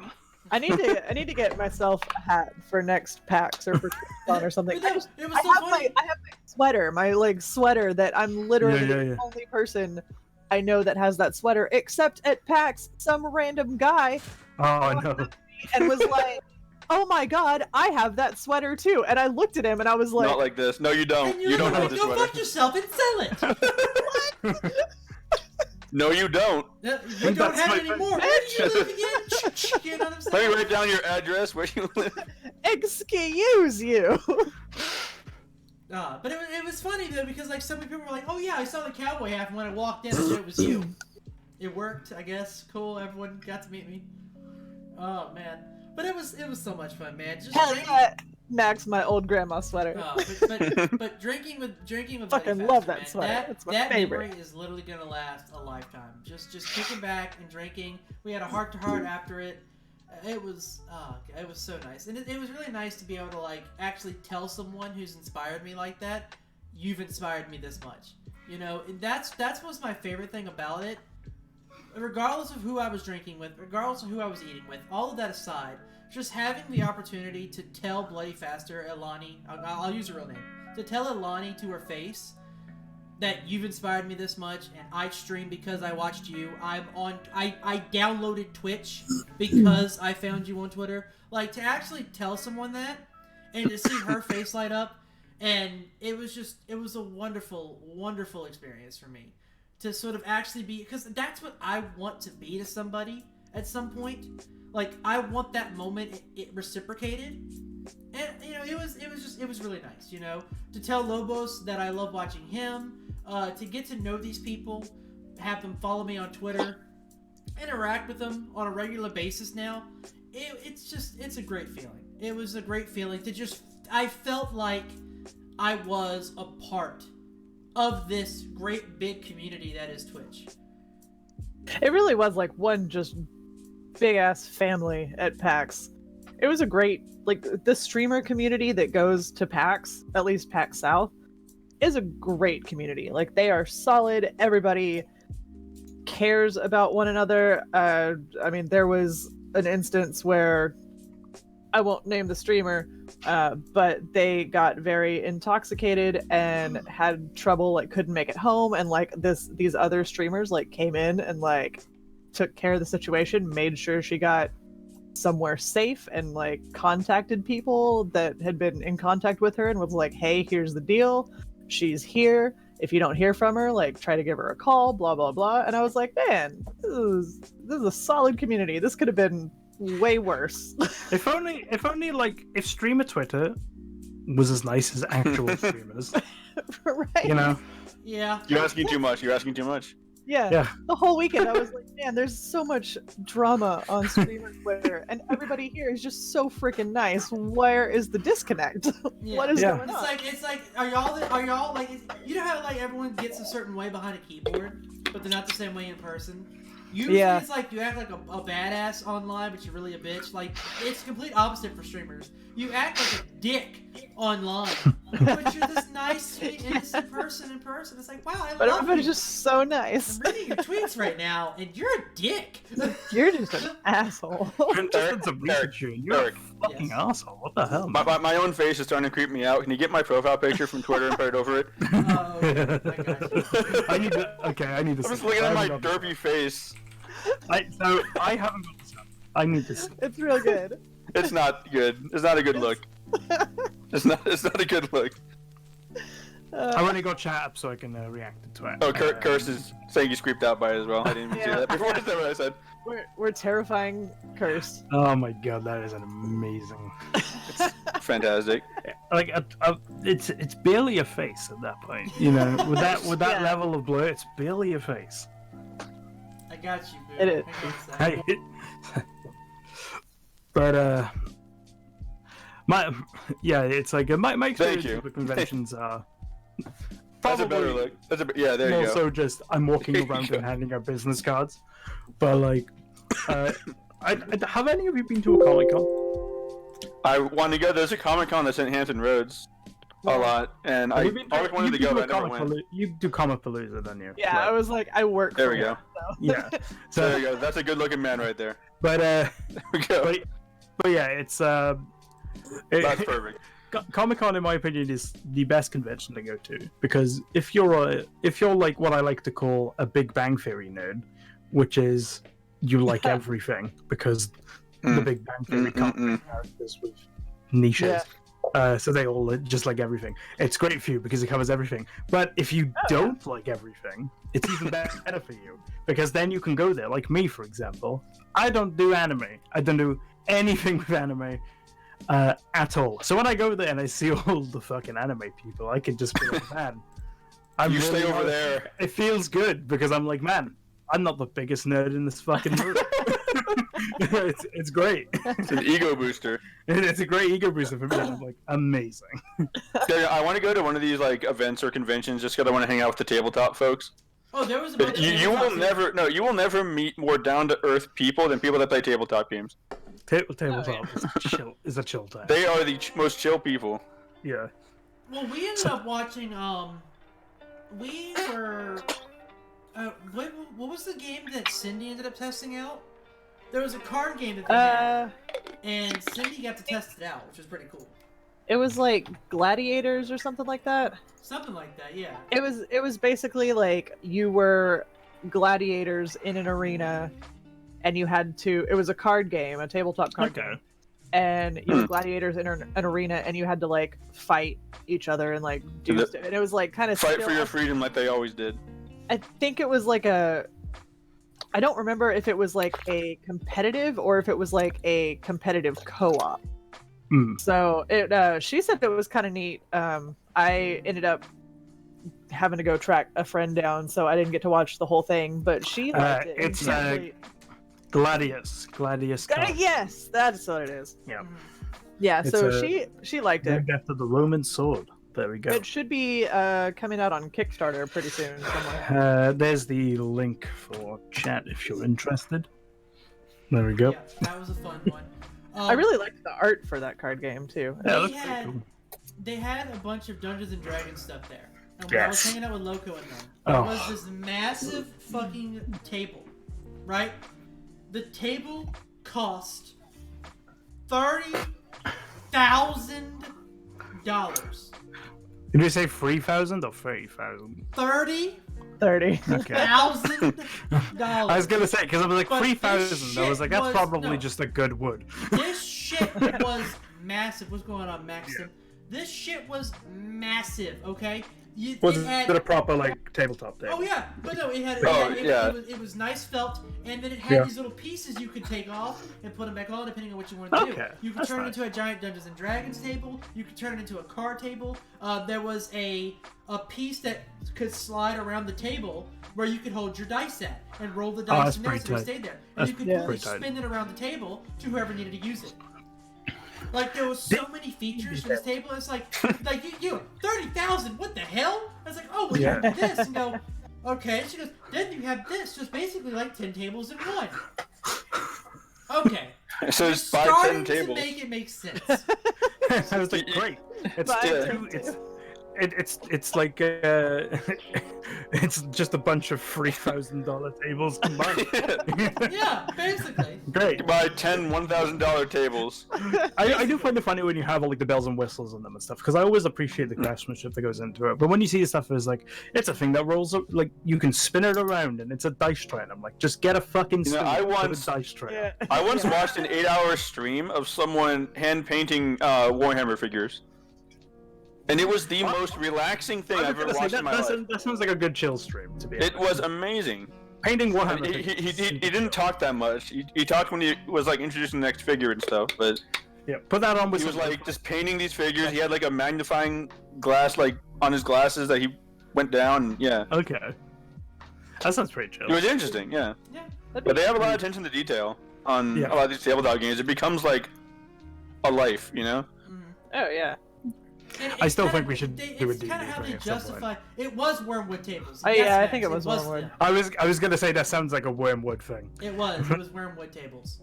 I need to get myself a hat for next PAX or for TwitchCon or something. But I, no, it was I so have funny. my sweater, my like sweater that I'm literally Yeah, the yeah. only person I know that has that sweater, except at PAX, some random guy Oh no. and was like, "Oh my god, I have that sweater too." And I looked at him and I was like, Not like this. No, you don't. And you're You don't like, have this go sweater. fuck yourself and sell it. No, you don't. You don't That's have my it anymore. Where do you live again? You know what I'm Let saying? me write down your address. Where you live? "Excuse you." But it was funny though, because like some people were like, "Oh yeah, I saw the cowboy hat," and when I walked in, I said it was you. It worked, I guess. Cool, everyone got to meet me. Oh man, but it was so much fun, man. Just Hell drinking, yeah, Max, my old grandma sweater. but drinking with Fucking Buddy love Faster, that man, sweater. That, It's my that favorite. memory is literally gonna last a lifetime. Just kicking back and drinking. We had a heart to heart after it. It was so nice, and it was really nice to be able to like actually tell someone who's inspired me like that, you've inspired me this much. You know, and that's what's my favorite thing about it. Regardless of who I was drinking with, regardless of who I was eating with, all of that aside, just having the opportunity to tell Bloody Faster, Elani, I'll use her real name, to tell Elani to her face that you've inspired me this much, and I stream because I watched you. I downloaded Twitch because I found you on Twitter. Like, to actually tell someone that, and to see her face light up, and it was a wonderful, wonderful experience for me. To sort of actually be, because that's what I want to be to somebody at some point. Like, I want that moment it reciprocated, and you know, it was really nice, you know, to tell Lobos that I love watching him, to get to know these people, have them follow me on Twitter, interact with them on a regular basis now. It's a great feeling. It was a great feeling to just, I felt like I was a part of this great big community that is Twitch. It really was like one just big ass family at PAX. It was a great, like, the streamer community that goes to PAX, at least PAX South, is a great community. Like, they are solid. Everybody cares about one another. I mean, there was an instance where I won't name the streamer, but they got very intoxicated and had trouble, like couldn't make it home, and like these other streamers like came in and like took care of the situation, made sure she got somewhere safe, and like contacted people that had been in contact with her and was like, "Hey, here's the deal. She's here. If you don't hear from her, like try to give her a call, blah blah blah." And I was like, "Man, this is a solid community. This could have been way worse." If only like if streamer Twitter was as nice as actual streamers. Right? You know? Yeah. You're asking too much. You're asking too much. Yeah. Yeah. The whole weekend I was like, man, there's so much drama on streamer Twitter, and everybody here is just so freaking nice. Where is the disconnect? Yeah. What is Yeah. going on? It's like, are y'all like, you know how like everyone gets a certain way behind a keyboard, but they're not the same way in person? Usually Yeah. it's like you act like a badass online, but you're really a bitch. Like, it's complete opposite for streamers. You act like a dick online, but you're this nice, sweet, innocent person in person. It's like, wow, I But love everybody's you. just so nice. I'm reading your tweets right now, and you're a dick. You're just an asshole. Quintessence of Pikachu. You're Eric. a fucking asshole. What the hell? My own face is starting to creep me out. Can you get my profile picture from Twitter and put it over it? Oh, okay. I got you. I need to. Okay, I need to. I'm just see looking this. at I my haven't got derpy face. this. I haven't got this up. I need to see. It's real good. It's not good. It's not a good look. It's not a good look. I've only got chat up so I can react to it. Oh, Curse is saying he's creeped out by it as well. I didn't even see Yeah. that before. Is that what I said? We're terrifying cursed. Oh my god, that is an amazing. Fantastic. Like, it's barely a face at that point. You know, with that Yeah. level of blur, it's barely a face. I got you, boo. It is. I got that. But it's like my experience you. with the conventions are That's a better probably look. Yeah, there you more go. so just I'm walking There you around go. and handing out business cards. But like, have any of you been to a Comic-Con? I want to go. There's a Comic Con that's in Hampton Roads a lot, and I Have you been always wanted to you go, do but a I never went. You do Comic-Palooza, don't you? Yeah, I was like, I work. There for we go. it, so. Yeah. There So, you go. That's a good-looking man right there. but There we go. but yeah, it's That's perfect. Comic-Con, in my opinion, is the best convention to go to because if you're like what I like to call a Big Bang Theory nerd, which is you like everything because the Big Bang Theory comic characters with niches. So they all just like everything. It's great for you because it covers everything. But if you don't like everything, it's even better for you because then you can go there. Like me, for example, I don't do anime. I don't do anything with anime at all. So when I go there and I see all the fucking anime people, I can just be like, man, You stay over not- there. It feels good because I'm like, man, I'm not the biggest nerd in this fucking room. it's great. It's an ego booster. It's a great ego booster for me. I'm like, amazing. Yeah, I want to go to one of these like events or conventions just because I want to hang out with the tabletop folks. Oh, there was a bunch But of you will tabletops. you will never meet more down to earth people than people that play tabletop games. Tabletop is a chill time. They are the most chill people. Yeah. Well, we ended up watching. We were. What was the game that Cindy ended up testing out? There was a card game that they had, and Cindy got to test it out, which was pretty cool. It was like Gladiators or something like that. Something like that, yeah. It was basically like you were gladiators in an arena, and you had to. It was a card game, a tabletop card game, and you were gladiators in an arena, and you had to like fight each other and like do stuff. And it was like kind of Fight for your freedom like they always did. I think it was like a. I don't remember if it was like a competitive or if it was like a competitive co-op. So it. She said it was kind of neat. I ended up having to go track a friend down, so I didn't get to watch the whole thing. But she liked it. and It's she actually- Gladius. Yes, that's what it is. Yeah. Yeah. It's So a- she liked it. After the Roman sword. There we go. It should be coming out on Kickstarter pretty soon somewhere. There's the link for chat if you're interested. There we go. Yeah, that was a fun one. I really liked the art for that card game too. Yeah, They that's pretty had, cool. they had a bunch of Dungeons and Dragons stuff there. And when I was Yes. hanging out with Loco and them, there Oh. was this massive fucking table, right? The table cost $30,000. Did you say 3,000 or 30,000? $30,000. 30. Okay. I was gonna say because I was like But this 3,000. I was like, that's shit probably no. just a good wood. This shit was massive. What's going on, Maxton? This shit was massive, okay? Was it it had, a proper like tabletop table? Oh yeah, but no, it had. Oh, it, yeah. it was nice felt, and then it had Yeah. these little pieces you could take off and put them back on, depending on what you wanted to do. Okay, You could that's turn nice. it into a giant Dungeons and Dragons table. You could turn it into a card table. There was a piece that could slide around the table where you could hold your dice at and roll the dice that's in there pretty so it tight. stayed there. That's And you could Yeah. fully pretty tight. spin it around the table to whoever needed to use it. Like there was so many features for this table. It's like you 30,000. What the hell? I was like, oh, well, you Yeah. have this. And go, okay. She goes, then you have this. Just basically like 10 tables in one. Okay. So You're it's 5, 10 starting to tables. make it make sense. I was like, great. It's But I two, did it's like it's just a bunch of $3,000 tables combined. Yeah, basically. Great. You buy 10 $1,000 tables. I do find it funny when you have all like the bells and whistles on them and stuff, because I always appreciate the craftsmanship that goes into it. But when you see stuff as like it's a thing that rolls up, like you can spin it around and it's a dice tray, and I'm like, just get a fucking You know, spoon I and put once- a dice tray. Yeah. I once watched an 8-hour stream of someone hand painting Warhammer figures. And it was the most relaxing thing I've ever watched in my life. That sounds like a good chill stream, to be honest. It was amazing. Painting I Warhammer. mean, he didn't talk that much. He talked when he was like introducing the next figure and stuff, but Yeah, put that on with he was some- like just painting these figures. He had like a magnifying glass like on his glasses that he went down. And, yeah, Okay. That sounds pretty chill. it was interesting. Yeah, Yeah. but they have a lot of attention to detail on Yeah. a lot of these tabletop games. It becomes like a life, you know. Mhm. Oh yeah. And I it's still kinda- think we should do a It's kind D&D of how thing they at some point. justify. It was Wormwood tables. Oh, Yes, yeah, I Max, think it was Wormwood. them. I was gonna say that sounds like a Wormwood thing. It was Wormwood tables.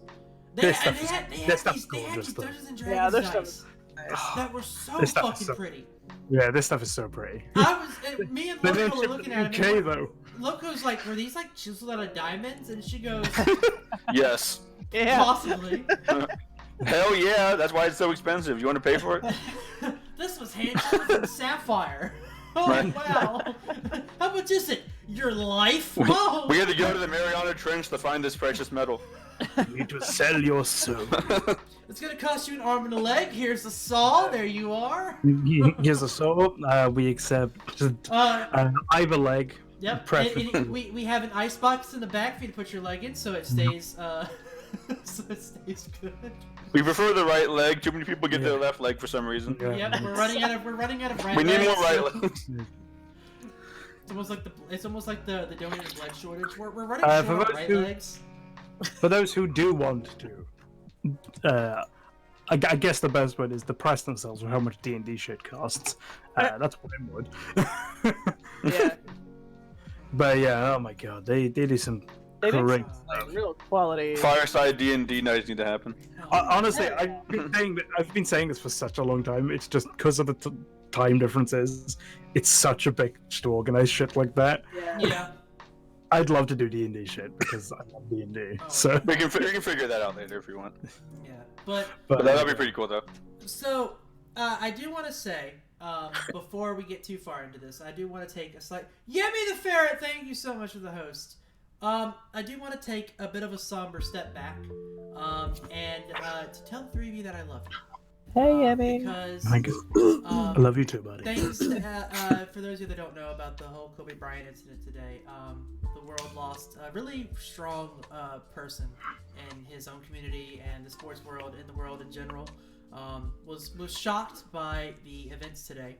This and stuff is- they this had stuff's these, they had gorgeous, these though. Dungeons and Yeah, Dragons their stuff dice is nice. that were so This stuff is fucking so- pretty. Yeah, this stuff is so pretty. Me and But then Loco were looking at it. okay though. Loco's like, were these like chiseled out of diamonds? And she goes, Yes. Yeah. possibly. Hell yeah, that's why it's so expensive. You want to pay for it? This was hand chiseled from sapphire. Oh Right. wow! How much is it? Your life? Oh. We had to go to the Mariana Trench to find this precious metal. You need to sell your soul. It's gonna cost you an arm and a leg. Here's a saw. There you are. Here's a soul. We accept. I have a leg. Yep. Preferably. And we have an ice box in the back for you to put your leg in, so it stays so it stays good. We prefer the right leg. Too many people get their left leg for some reason. Yeah. Yep. We're running out of right. We need legs, more right so- legs. It's almost like the donated blood shortage. We're running For short on those right who- legs. For those who do want to, I guess the best word is depress themselves with how much D&D shit costs. That's what I would. Yeah. But yeah, oh my god, they do some They did great some, stuff. like, real quality. Fireside D&D nights need to happen. Honestly, I've been saying this for such a long time. It's just because of the time differences. It's such a bitch to organize shit like that. Yeah. Yeah. I'd love to do D&D shit because I love D&D. Oh. So, We can figure that out later if you want. Yeah. But But that'll be pretty cool though. so I do want to say before we get too far into this, I do want to take a slight. Yemi the Ferret, thank you so much for the host. I do want to take a bit of a somber step back, and to tell the three of you that I love you. Hey, Emmy. Because thank you. I love you too, buddy. thanks for those of you that don't know about the whole Kobe Bryant incident today. The world lost a really strong person in his own community and the sports world and the world in general. Was shocked by the events today.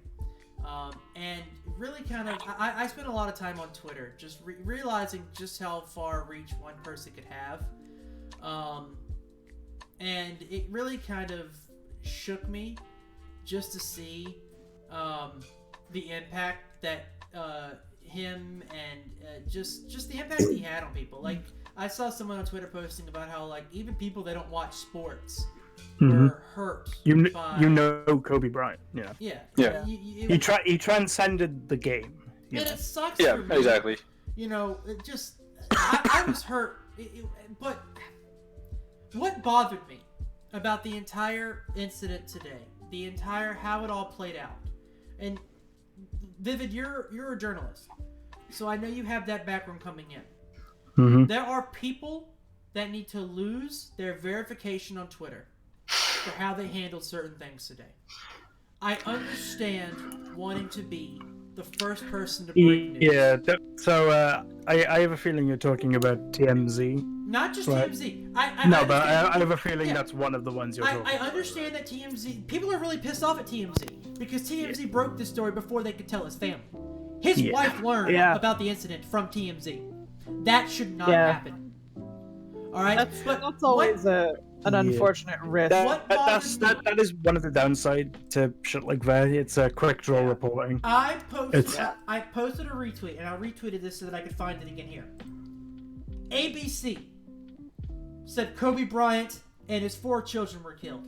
And really kind of, I spent a lot of time on Twitter just realizing just how far reach one person could have. And it really kind of shook me just to see the impact that him and just the impact he had on people. Like, I saw someone on Twitter posting about how, like, even people that don't watch sports were hurt by... You know Kobe Bryant, yeah. Yeah. Yeah. He transcended the game. You And know? it sucks Yeah, for me. exactly. You know, it just... I was hurt. But what bothered me about the entire incident today, the entire how it all played out, and Vivid, you're a journalist, so I know you have that background coming in. Mhm. There are people that need to lose their verification on Twitter for how they handled certain things today. I understand wanting to be the first person to break news. Yeah, I have a feeling you're talking about TMZ. Not just Right. TMZ. But I have a feeling that's one of the ones you're talking I about. understand that TMZ... People are really pissed off at TMZ because TMZ broke this story before they could tell his family. His Yeah. wife learned Yeah. about the incident from TMZ. That should not Yeah. happen. Alright? That's always an unfortunate risk. That is one of the downside to shit like that. It's a quick draw reporting. I posted It's- I posted a retweet, and I retweeted this so that I could find it again here. ABC said Kobe Bryant and his 4 children were killed.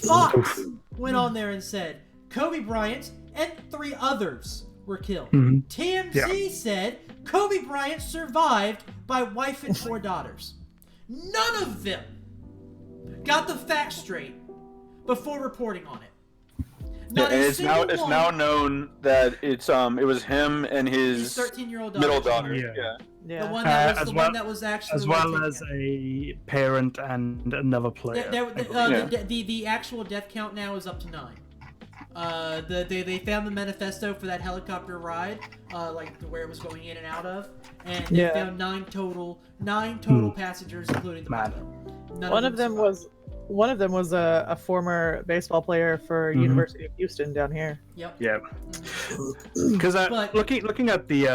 Fox went on there and said Kobe Bryant and 3 others were killed. Mhm. TMZ said Kobe Bryant survived by wife and 4 daughters. None of them got the facts straight before reporting on it. Yeah, and it's now known that it was him and his 13-year-old middle daughter. Yeah. The Yeah. one that was actually as well taken as out. a parent and another player. The actual death count now is up to 9. They found the manifesto for that helicopter ride, like where it was going in and out of, and they found 9 total passengers, including the pilot. One of them was a former baseball player for University of Houston down here. Yep. Yeah. Because But- looking at the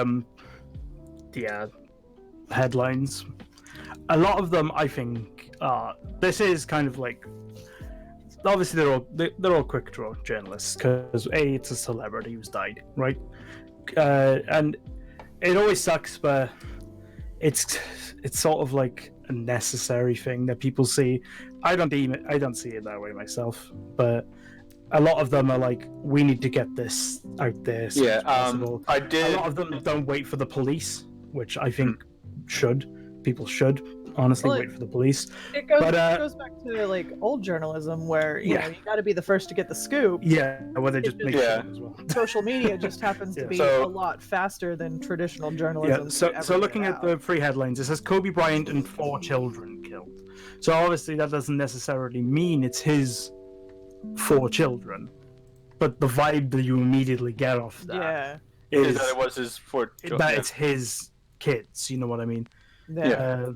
headlines, a lot of them, I think, this is kind of like, obviously they're all quick draw journalists because it's a celebrity who's died, right? And it always sucks, but it's sort of like a necessary thing that people see. I don't see it that way myself, but a lot of them are like, we need to get this out there as soon as possible. I did. A lot of them don't wait for the police, which I think people should honestly Well, wait for the police. It goes, But, goes back to like old journalism where you Yeah. know you got to be the first to get the scoop. Yeah, where they just make Yeah. sure as well. Social media just happens to Yeah. be So- a lot faster than traditional journalism. Yeah, could ever so get looking at out. the 3 headlines, it says Kobe Bryant and 4 children killed. So obviously that doesn't necessarily mean it's his 4 children, but the vibe that you immediately get off that yeah, is that it was his that it's his kids. You know what I mean? yeah.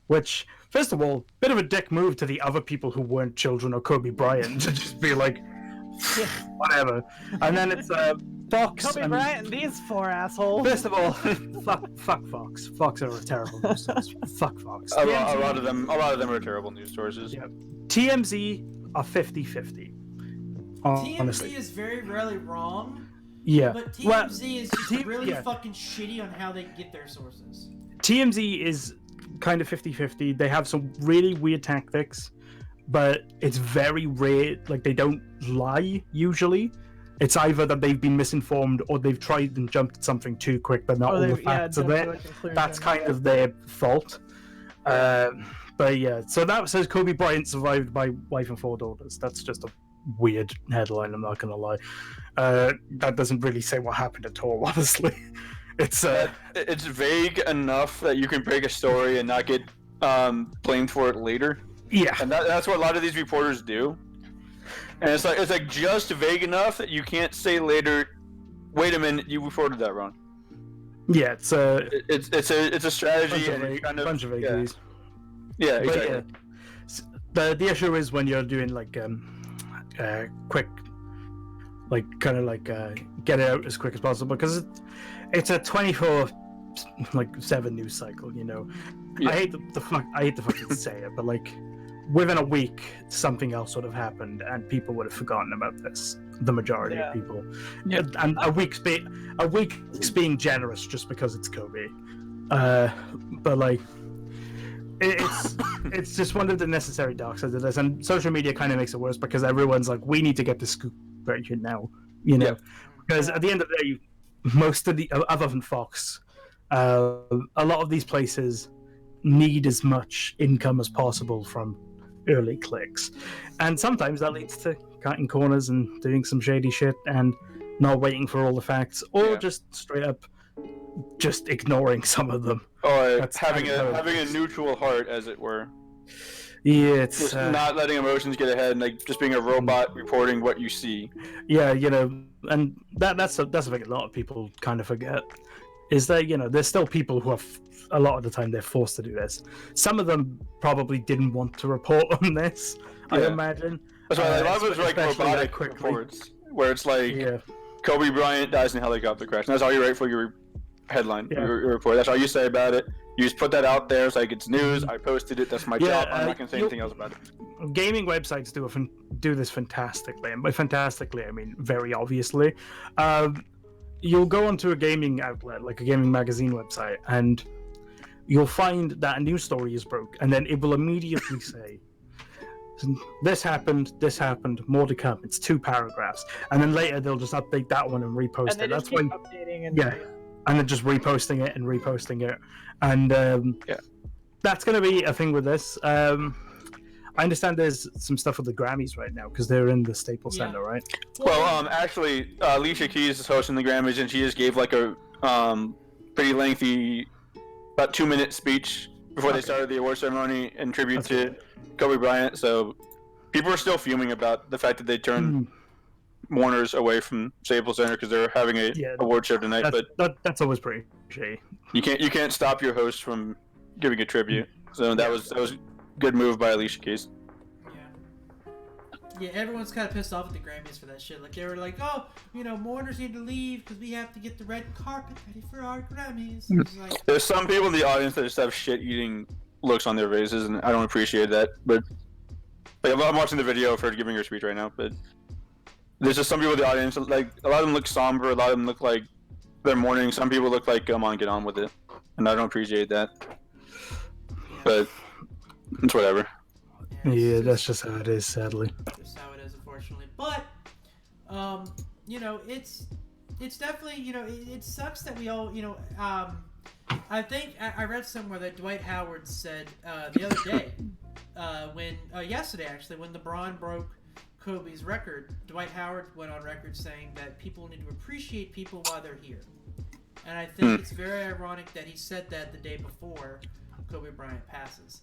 Which, first of all, bit of a dick move to the other people who weren't children of Kobe Bryant to just be like, whatever. And then it's Fox. Kobe and- Bryant and these 4 assholes. First of all, fuck Fox. Fox are a terrible news source. Fuck Fox. A lot of them are terrible news sources. Yeah. TMZ are 50-50. Honestly. TMZ is very rarely wrong, Yeah. but Well, TMZ is just really yeah. fucking shitty on how they get their sources. TMZ is kind of 50-50. They have some really weird tactics, but it's very rare. Like, they don't lie usually. It's either that they've been misinformed or they've tried and jumped at something too quick, but not all the facts are there. That's kind of their fault. But yeah, so that says Kobe Bryant survived by wife and 4 daughters. That's just a weird headline, I'm not gonna lie. That doesn't really say what happened at all, honestly. It's vague enough that you can break a story and not get blamed for it later, yeah. and that's what a lot of these reporters do. And it's like just vague enough that you can't say later, "Wait a minute, you reported that wrong." Yeah, it's a It's a strategy and it's kind of bunch of yeah. vagaries. Yeah, But exactly. yeah, the issue is when you're doing like quick, like kind of like get it out as quick as possible because it's a 24/7 news cycle. You know, Yeah. I hate to fucking say it, but like within a week something else would have happened and people would have forgotten about this. The majority of people, Yeah. and a week's being generous just because it's Kobe, but like. It's just one of the necessary dark sides of this, and social media kind of makes it worse because everyone's like, we need to get the scoop right here now, you know, Yeah. because at the end of the day, most of the other than Fox, a lot of these places need as much income as possible from early clicks, and sometimes that leads to cutting corners and doing some shady shit and not waiting for all the facts, or Yeah. just straight up just ignoring some of them. Or That's having kind of a neutral heart, as it were. Yeah, it's Just not letting emotions get ahead, and like just being a robot reporting what you see. yeah, you know, and that's a thing a lot of people kind of forget is that, you know, there's still people who are a lot of the time they're forced to do this. Some of them probably didn't want to report on this, I Yeah. imagine. That's why a lot of it's like especially robotic quickly. reports, where it's like Yeah, Kobe Bryant dies in a helicopter crash. And that's all you write for your headline, Yeah. your report. That's all you say about it. You just put that out there. It's like it's news. I posted it. That's my Yeah, job. I'm not gonna say anything else about it. gaming websites do this fantastically, and by fantastically I mean very obviously. You'll go onto a gaming outlet like a gaming magazine website and you'll find that a news story is broke, and then it will immediately say this happened, more to come. It's 2 paragraphs, and then later they'll just update that one and repost And they it. just That's why, keep updating and yeah, and then just reposting it, and that's going to be a thing with this. I understand there's some stuff with the Grammys right now because they're in the Staples Center, right? Well, actually, Alicia Keys is hosting the Grammys, and she just gave like a pretty lengthy, about 2-minute speech before they started the award ceremony in tribute to Kobe Bryant. So people are still fuming about the fact that they turned Warner's away from Staples Center because they're having a award show tonight. That's always pretty shady. You can't stop your host from giving a tribute. So that was a good move by Alicia Keys. Yeah, everyone's kind of pissed off at the Grammys for that shit. Like, they were like, oh, mourners need to leave because we have to get the red carpet ready for our Grammys. Like, there's some people in the audience that just have shit-eating looks on their faces, and I don't appreciate that. But like, I'm watching the video of her giving her speech right now, but there's just some people in the audience, like, a lot of them look somber, a lot of them look like they're mourning. Some people look like, come on, get on with it. And I don't appreciate that. But it's whatever. Yeah, that's just how it is, sadly. That's how it is, unfortunately. But, it's definitely, it sucks that we all, I think I read somewhere that Dwight Howard said the other day, yesterday actually, when LeBron broke Kobe's record, Dwight Howard went on record saying that people need to appreciate people while they're here. And I think it's very ironic that he said that the day before Kobe Bryant passes.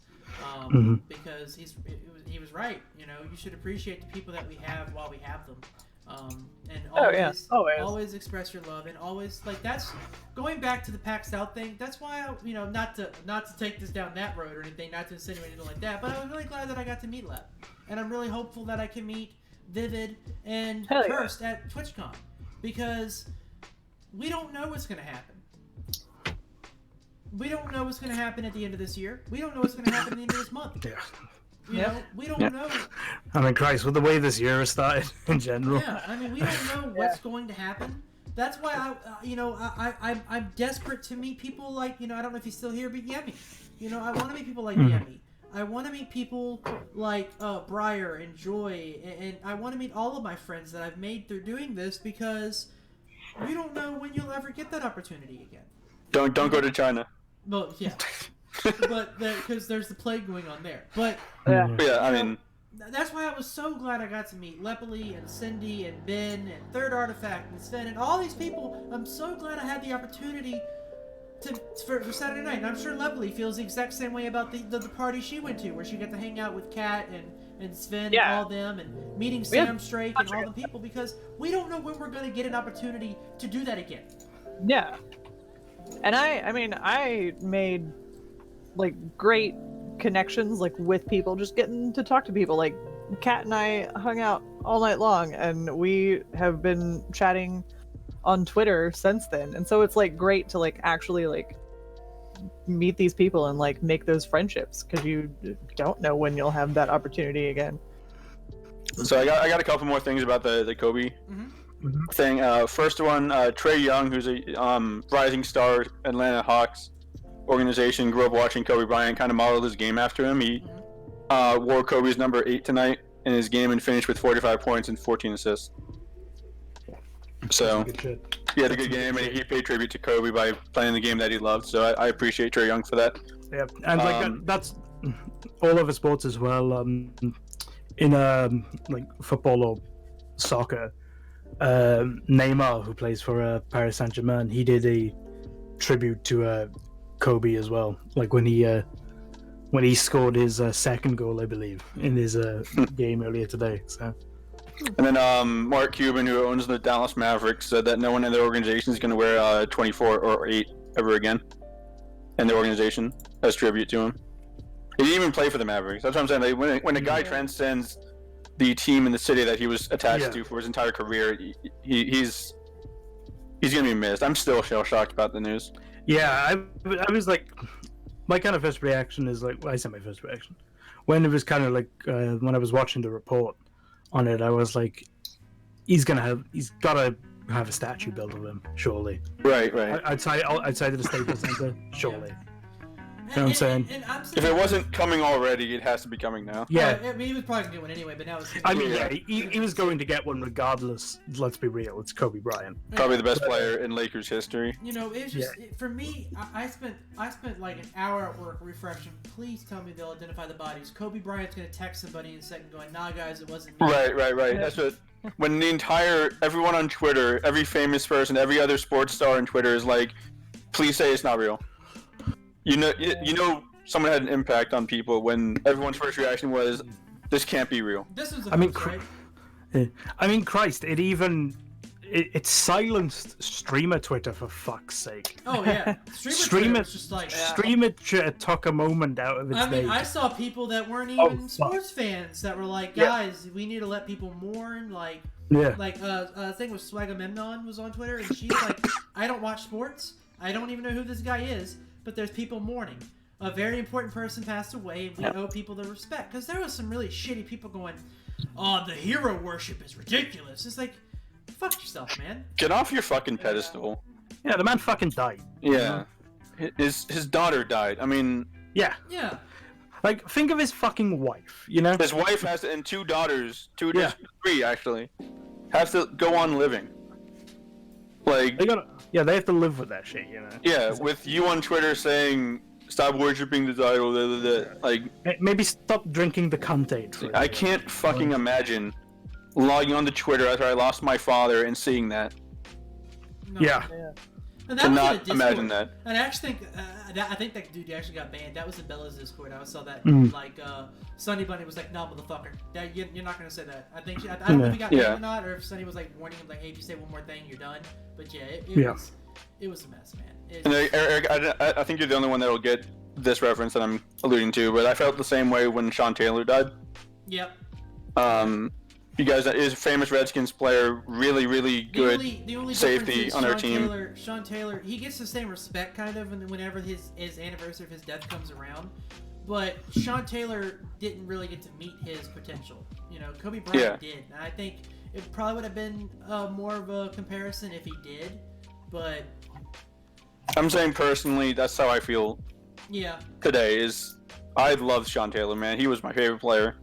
Because he was right. You should appreciate the people that we have while we have them, and always express your love, and always, like, that's going back to the Paxed Out thing. That's why not to take this down that road or anything, not to insinuate anything like that. But I was really glad that I got to meet Lep, and I'm really hopeful that I can meet Vivid and Kirst at TwitchCon, because we don't know what's gonna happen. We don't know what's going to happen at the end of this year. We don't know what's going to happen at the end of this month. We don't know. I mean, Christ, with the way this year has started in general. Yeah, I mean, we don't know what's going to happen. That's why I'm desperate to meet people like, I don't know if he's still here, but Yemi. I want to meet people like Yemi. I want to meet people like Briar and Joy, and I want to meet all of my friends that I've made through doing this, because we don't know when you'll ever get that opportunity again. Don't go to China. Well, yeah, but because there's the plague going on there. But I mean, that's why I was so glad I got to meet Lepoli and Cindy and Ben and Third Artifact and Sven and all these people. I'm so glad I had the opportunity for Saturday night. And I'm sure Lepoli feels the exact same way about the party she went to, where she got to hang out with Kat and Sven and all them, and meeting Sam Strake and all the people, because we don't know when we're going to get an opportunity to do that again. Yeah. And I mean, I made, like, great connections, like, with people, just getting to talk to people. Like, Kat and I hung out all night long, and we have been chatting on Twitter since then. And so it's, like, great to, like, actually, like, meet these people and, like, make those friendships, because you don't know when you'll have that opportunity again. So I got a couple more things about the Kobe thing. First one, Trae Young, who's a rising star Atlanta Hawks organization, grew up watching Kobe Bryant, kind of modeled his game after him. He wore Kobe's number 8 tonight in his game and finished with 45 points and 14 assists. So he had a good game, and he paid tribute to Kobe by playing the game that he loved. So I appreciate Trae Young for that. Yeah, and like that's all over sports as well. In like football or soccer, Neymar, who plays for Paris Saint-Germain, he did a tribute to Kobe as well. Like when he scored his second goal, I believe, in his game earlier today. So. And then Mark Cuban, who owns the Dallas Mavericks, said that no one in their organization is going to wear 24 or 8 ever again in the organization as tribute to him. He didn't even play for the Mavericks. That's what I'm saying. Like, when a guy transcends the team in the city that he was attached to for his entire career, he's going to be missed. I'm still shell-shocked about the news. Yeah, I was like, my kind of first reaction is like, well, I said my first reaction. When it was kind of like, when I was watching the report on it, I was like, he's got to have a statue built of him, surely. Right. Outside of the Staples Center, surely. know what I'm saying? And I'm If it wasn't coming already, it has to be coming now. Yeah. I mean, he was probably gonna get one anyway, but now it's. I mean, yeah, he was going to get one regardless. Let's be real, it's Kobe Bryant. Probably the best player in Lakers history. You know, it's just for me. I spent like an hour at work refreshing. Please tell me they'll identify the bodies. Kobe Bryant's gonna text somebody in a second, going, "Nah, guys, it wasn't me." Right. That's what. When everyone on Twitter, every famous person, every other sports star on Twitter is like, "Please say it's not real." You know, someone had an impact on people when everyone's first reaction was, "This can't be real." This was right? I mean, Christ! It silenced streamer Twitter for fuck's sake. Oh yeah, streamer was just like streamer took a moment out of its day. I mean, I saw people that weren't even sports fans that were like, "Guys, we need to let people mourn." Like, I think it was Swagamemnon was on Twitter, and she's like, "I don't watch sports. I don't even know who this guy is, but there's people mourning. A very important person passed away, and we owe people the respect." Because there was some really shitty people going, "Oh, the hero worship is ridiculous." It's like, fuck yourself, man. Get off your fucking pedestal. Yeah, the man fucking died. Yeah. His daughter died. I mean... Yeah. Like, think of his fucking wife, you know? His wife has and 2 daughters, 3 actually, have to go on living. Like... They have to live with that shit, you know? Yeah, with you on Twitter saying, "Stop worshipping the idol," like... Maybe stop drinking the Contaid. I can't fucking imagine logging onto Twitter after I lost my father and seeing that. No. Yeah. And Cannot imagine that. And I actually think, I think that dude actually got banned. That was in Bella's Discord. I saw that, Sunny Bunny was like, "No, motherfucker, you're not gonna say that." I think, I don't know if he got banned or not, or if Sunny was like warning him, like, "Hey, if you say one more thing, you're done." But yeah, it was a mess, man. And Eric, I think you're the only one that'll get this reference that I'm alluding to, but I felt the same way when Sean Taylor died. Yep. You guys, is a famous Redskins player, really, really good the only safety on our team. Sean Taylor, he gets the same respect kind of whenever his anniversary of his death comes around, but Sean Taylor didn't really get to meet his potential. You know, Kobe Bryant did, and I think it probably would have been more of a comparison if he did, but I'm saying personally, that's how I feel. Yeah. Today is, I loved Sean Taylor, man. He was my favorite player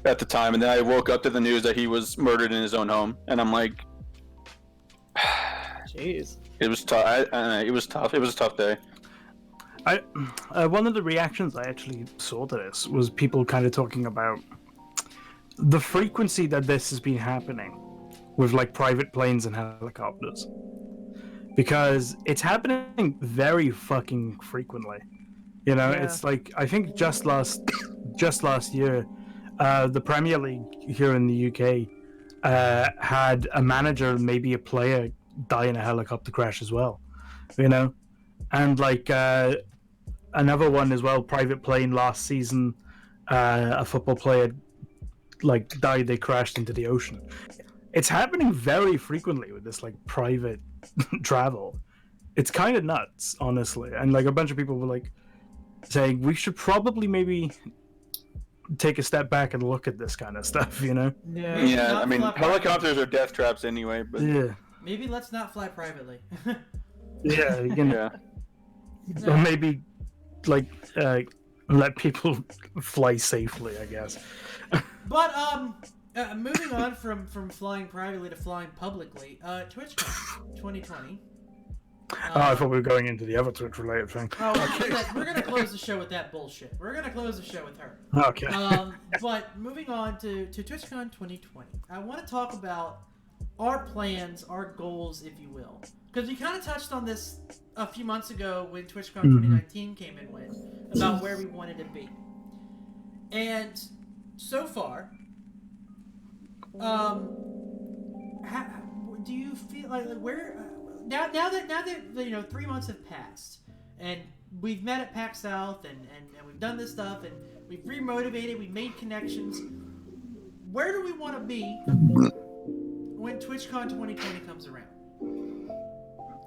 at the time, and then I woke up to the news that he was murdered in his own home, and I'm like, jeez. It was tough. It was tough. It was a tough day. One of the reactions I actually saw to this was people kind of talking about the frequency that this has been happening with like private planes and helicopters, because it's happening very fucking frequently. You know, it's like, I think just last year, the Premier League here in the UK had a manager, maybe a player, die in a helicopter crash as well, you know? And like another one as well, private plane last season, a football player like died, they crashed into the ocean. It's happening very frequently with this like private travel. It's kind of nuts, honestly. And like a bunch of people were like saying we should probably maybe take a step back and look at this kind of stuff, you know? Yeah, I mean, helicopters are death traps anyway, but... Yeah. Maybe let's not fly privately. Yeah, you know. Or maybe, like, let people fly safely, I guess. But, moving on from flying privately to flying publicly, TwitchCon 2020. I thought we were going into the other Twitch-related thing. We're gonna close the show with that bullshit. We're gonna close the show with her. Okay. But moving on to TwitchCon 2020, I want to talk about our plans, our goals, if you will, because we kind of touched on this a few months ago when TwitchCon 2019 came and went, about where we wanted to be. And so far, do you feel like where? Now that you know 3 months have passed and we've met at PAX South and we've done this stuff and we've remotivated, we've made connections, where do we want to be when TwitchCon 2020 comes around?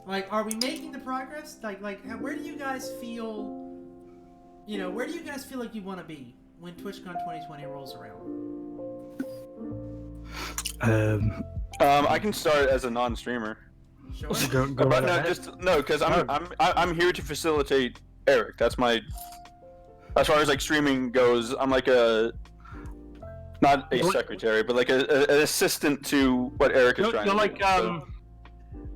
Like, are we making the progress? Like where do you guys feel, you know, where do you guys feel like you want to be when TwitchCon 2020 rolls around? I can start as a non-streamer. Sure. Go But right ahead. because I'm here to facilitate Eric. That's my, as far as like streaming goes, I'm like not a secretary, but like an assistant to what Eric is trying to do. So.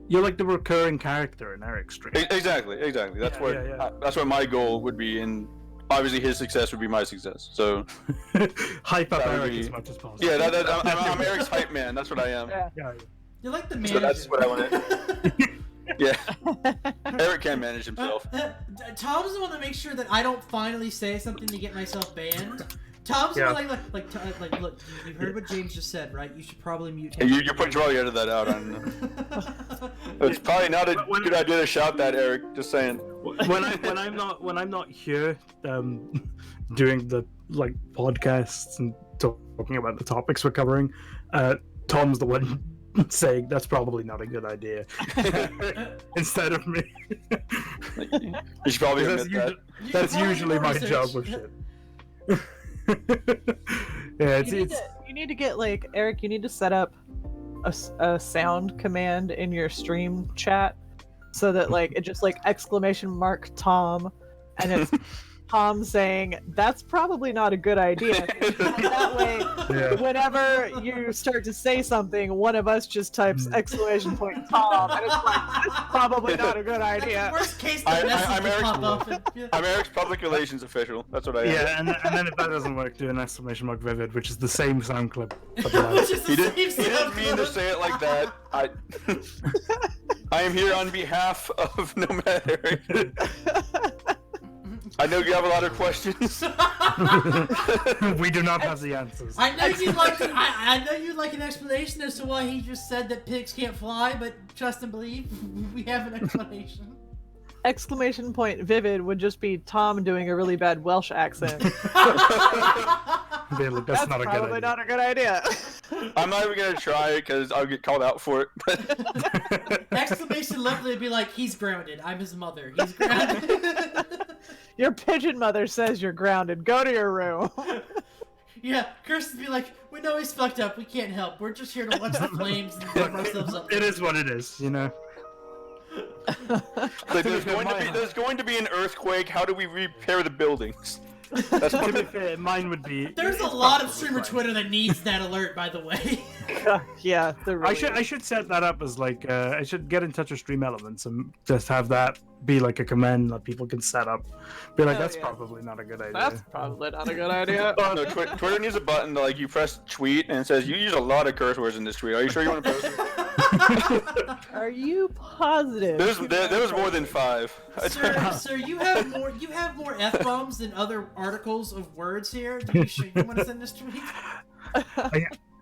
You're like the recurring character in Eric's stream. Exactly. That's that's what my goal would be, and obviously his success would be my success. So hype up Eric as much as possible. Yeah, I'm Eric's hype man. That's what I am. Yeah. You're like the manager. So that's what I want. Yeah. Eric can manage himself. Tom's the one that makes sure that I don't finally say something to get myself banned. Tom's the one like, look, you heard what James just said, right? You should probably mute him. You probably edited that out. It's probably not a good idea to shout that, Eric. Just saying. When I'm not here, doing the like podcasts and talking about the topics we're covering, Tom's the one saying that's probably not a good idea instead of me. You should probably admit that. That's usually my job with shit. Yeah, you need to get like Eric. You need to set up a sound command in your stream chat so that like it just like !Tom, and it's Tom saying that's probably not a good idea. And that way, whenever you start to say something, one of us just types !Tom, and it's like this is probably not a good idea. Worst case, I'm Eric's public relations official. That's what I am. Yeah, and then if that doesn't work, do an !Vivid, which is the same sound clip. He didn't mean to say it like that. I am here on behalf of Nomad Eric. I know you have a lot of questions. We do not have the answers. I know you'd like. I know you'd like an explanation as to why he just said that pigs can't fly, but trust and believe, we have an explanation. !Vivid would just be Tom doing a really bad Welsh accent. That's not probably not a good idea. I'm not even gonna try it because I'll get called out for it. But exclamation lovely would be like, he's grounded. I'm his mother. He's grounded. Your pigeon mother says you're grounded. Go to your room. Yeah, Kirsten'd be like, we know he's fucked up. We can't help. We're just here to watch the flames and warm ourselves up. It is what it is, you know. Like, there's going to be an earthquake. How do we repair the buildings? That's to be fair, mine would be. There's a lot of streamer Twitter that needs that alert, by the way. Yeah, really I should set that up as like I should get in touch with Stream Elements and just have that be like a command that people can set up. Be like, that's probably not a good idea. That's probably not a good idea. Oh no, Twitter needs a button to, like, you press tweet and it says you use a lot of curse words in this tweet. Are you sure you want to post it? Are you positive? There was more than 5. Sir, you have more F-bombs than other articles of words here. You want to send this tweet?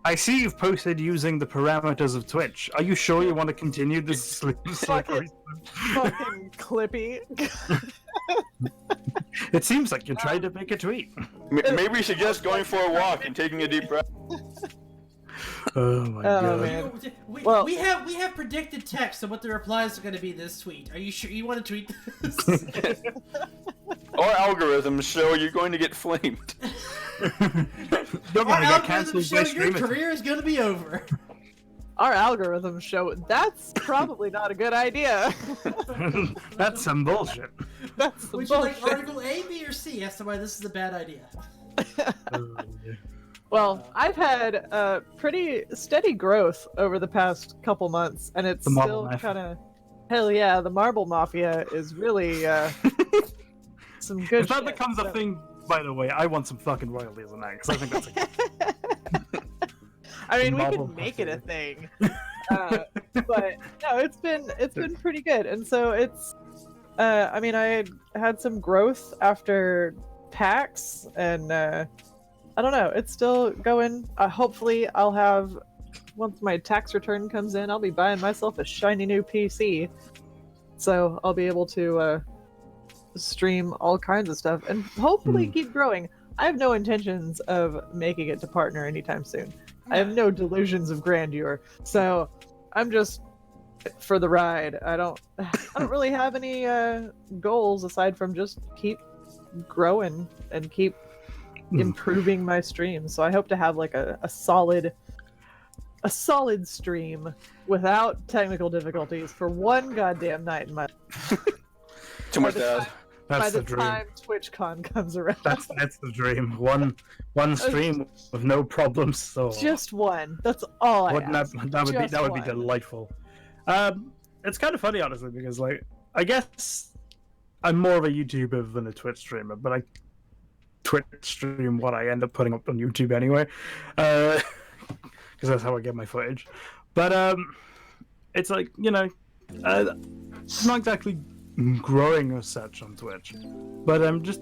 I see you've posted using the parameters of Twitch. Are you sure you want to continue this slippery? Fucking Clippy. It seems like you're trying to make a tweet. Maybe we suggest going for a walk and taking a deep breath. Oh my god. Man. We have predicted text of what the replies are going to be this tweet. Are you sure you want to tweet this? Our algorithms show you're going to get flamed. You're Our going to get algorithms cancelled show by your streamers. career is going to be over. Our algorithms show that's probably not a good idea. That's some bullshit. That's some Would you bullshit. like article A, B, or C as to why this is a bad idea? Well, I've had pretty steady growth over the past couple months, and it's still kind of hell yeah. The Marble Mafia is really some good. If that becomes a thing, by the way, I want some fucking royalties on that because I think that's a. I mean, we could make it a thing, but no, it's been pretty good, and so it's. I mean, I had some growth after PAX, and I don't know, it's still going. Hopefully, I'll have once my tax return comes in, I'll be buying myself a shiny new PC, so I'll be able to stream all kinds of stuff and hopefully keep growing. I have no intentions of making it to partner anytime soon. I have no delusions of grandeur, so I'm just for the ride. I don't really have any goals aside from just keep growing and keep improving my stream. So I hope to have like a solid stream without technical difficulties for one goddamn night in my Too much to ask. That's By the dream. time TwitchCon comes around. That's the dream. One stream with no problems. So Just one. That's all I wouldn't ask. that would be Just one. delightful. It's kind of funny honestly because like I guess I'm more of a YouTuber than a Twitch streamer, but I Twitch stream what I end up putting up on YouTube anyway, because that's how I get my footage. But it's like it's not exactly growing as such on Twitch, but I'm just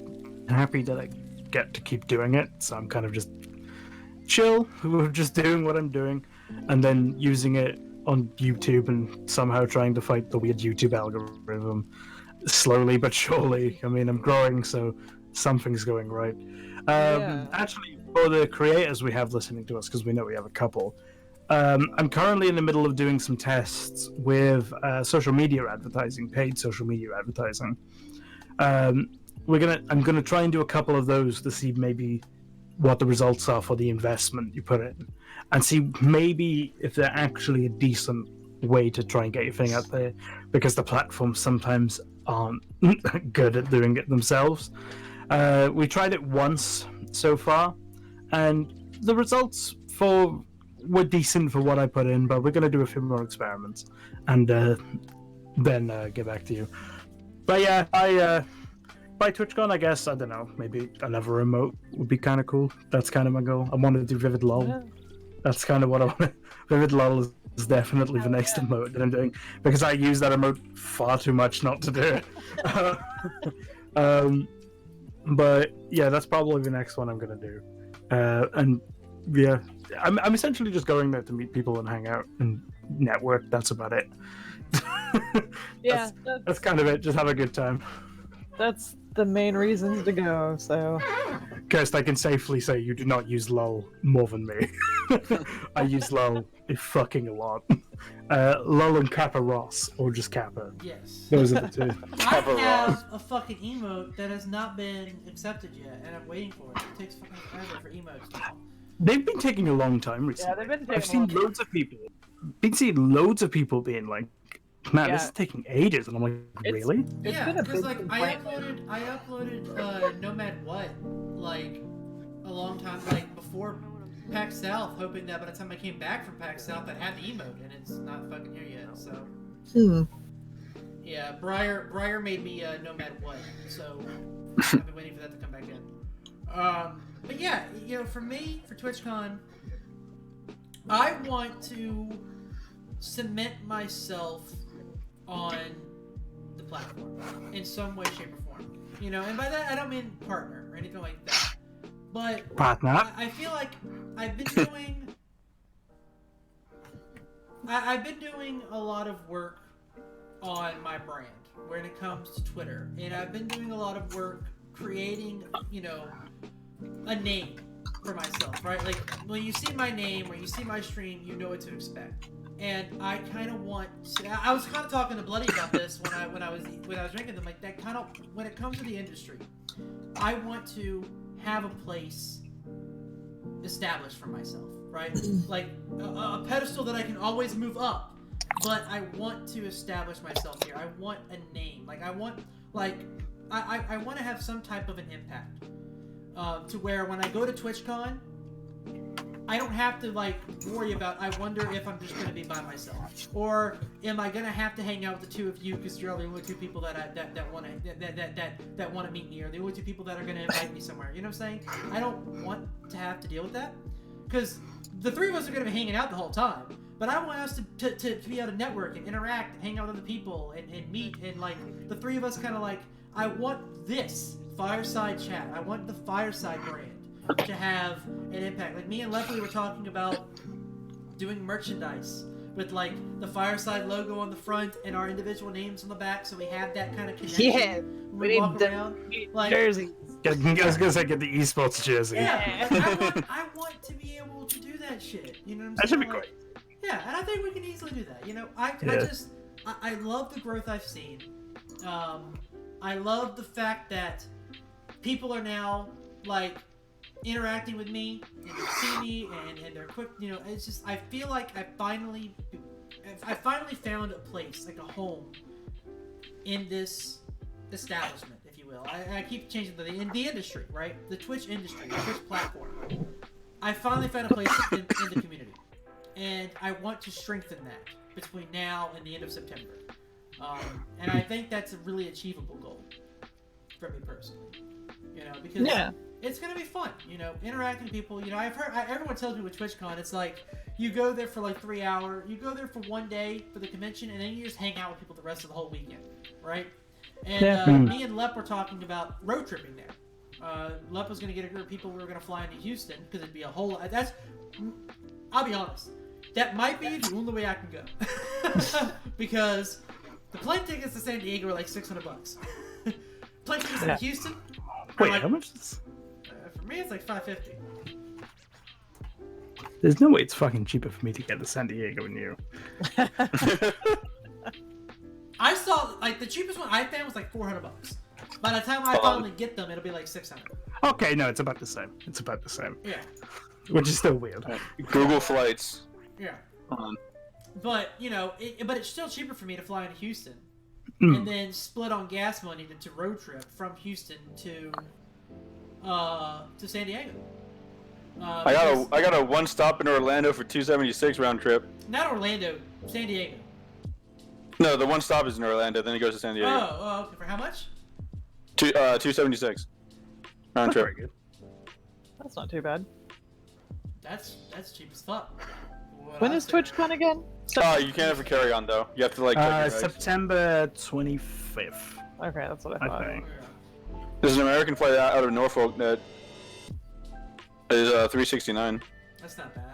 happy that I get to keep doing it. So I'm kind of just chill with just doing what I'm doing, and then using it on YouTube and somehow trying to fight the weird YouTube algorithm slowly but surely. I mean, I'm growing, so something's going right. Yeah. Actually, for the creators we have listening to us, because we know we have a couple, I'm currently in the middle of doing some tests with social media advertising, paid social media advertising. I'm gonna try and do a couple of those to see maybe what the results are for the investment you put in, and see maybe if they're actually a decent way to try and get your thing out there, because the platforms sometimes aren't good at doing it themselves. We tried it once so far, and the results were decent for what I put in, but we're going to do a few more experiments and then get back to you. But yeah, by TwitchCon, I guess, I don't know, maybe another remote would be kind of cool. That's kind of my goal. I want to do Vivid LOL. Yeah. That's kind of what I want. Vivid LOL is definitely the next emote that I'm doing, because I use that emote far too much not to do it. But yeah, that's probably the next one I'm gonna do. And yeah, I'm essentially just going there to meet people and hang out and network. That's about it. Yeah, that's kind of it. Just have a good time. that's the main reasons to go. So, Kirst, I can safely say you do not use LOL more than me. I use LOL a fucking lot. LOL and Kappa Ross, or just Kappa. Yes. Those are the two. I have a fucking emote that has not been accepted yet, and I'm waiting for it. It takes fucking forever for emotes to come. They've been taking a long time recently. yeah, they've been taking I've seen a long loads of people. Been seeing loads of people being like, "Man, this Yeah. is taking ages," and I'm like, It's- "Really?" It's Yeah, been a because big like complaint. I uploaded Nomad What like a long time, like before PAX South, hoping that by the time I came back from PAX South I'd have the emote, and it's not fucking here yet. So yeah, Briar made me Nomad What, so I've been waiting for that to come back in. But yeah, for me, for TwitchCon, I want to cement myself on the platform in some way, shape, or form. And by that I don't mean partner or anything like that. But Partner. I feel like I've been doing I've been doing a lot of work on my brand when it comes to Twitter, and I've been doing a lot of work creating, a name for myself, right? Like when you see my name or you see my stream, you know what to expect. And I kind of want. I was kind of talking to Bloody about this when I was drinking them. Like that kind of, when it comes to the industry, I want to have a place established for myself, right? Like a pedestal that I can always move up. But I want to establish myself here. I want a name. Like I want to have some type of an impact. To where when I go to TwitchCon, I don't have to worry about, I wonder if I'm just going to be by myself, or am I going to have to hang out with the two of you because you're the only two people that want to meet me, or the only two people that are going to invite me somewhere. You know what I'm saying? I don't want to have to deal with that, because the three of us are going to be hanging out the whole time. But I want us to be able to network and interact and hang out with other people and meet, and the three of us kind of I want this Fireside chat. I want the Fireside brand to have an impact. Like me and Leslie were talking about doing merchandise with the Fireside logo on the front and our individual names on the back, so we have that kind of connection. Yeah, when we we need walk the around. jersey. I was gonna say get the esports jersey. Yeah, I want to be able to do that shit. You know what I'm saying? That should be great. Yeah, and I think we can easily do that. I love the growth I've seen. I love the fact that people are now interacting with me, and they see me, and they're quick. It's just, I feel like I finally found a place, like a home, in this establishment, if you will. will. I keep changing in the industry, right? The Twitch industry, the Twitch platform. I finally found a place in the community, and I want to strengthen that between now and the end of September. And I think that's a really achievable goal for me personally. Because it's gonna be fun. Interacting with people. I've heard everyone tells me with TwitchCon, it's like you go there for like 3 hours. You go there for one day for the convention, and then you just hang out with people the rest of the whole weekend, right? And me and Lep were talking about road tripping there. Lep was gonna get a group of people. We were gonna fly into Houston because it'd be a whole. I'll be honest. That might be the only way I can go because the plane tickets to San Diego are like $600. Plane tickets to Houston. Wait, like, how much is... For me, it's like $550. There's no way it's fucking cheaper for me to get to San Diego than you. I saw, like, the cheapest one I found was like $400. By the time I finally get them, it'll be like $600. Okay, no, it's about the same. Yeah. Which is still weird. Google flights. Yeah. But, but it's still cheaper for me to fly into Houston. And then split on gas money to road trip from Houston to San Diego. I got a one stop in Orlando for $276 round trip. Not Orlando, San Diego. No, the one stop is in Orlando, then it goes to San Diego. Oh, okay. For how much? $276 round trip. Very good. That's not too bad. That's cheap as fuck. When is TwitchCon again? You can't have a carry on though. You have to like. Check your bags. September 25th. Okay, that's what I thought. I think. There's an American flight out of Norfolk that is $369. That's not bad.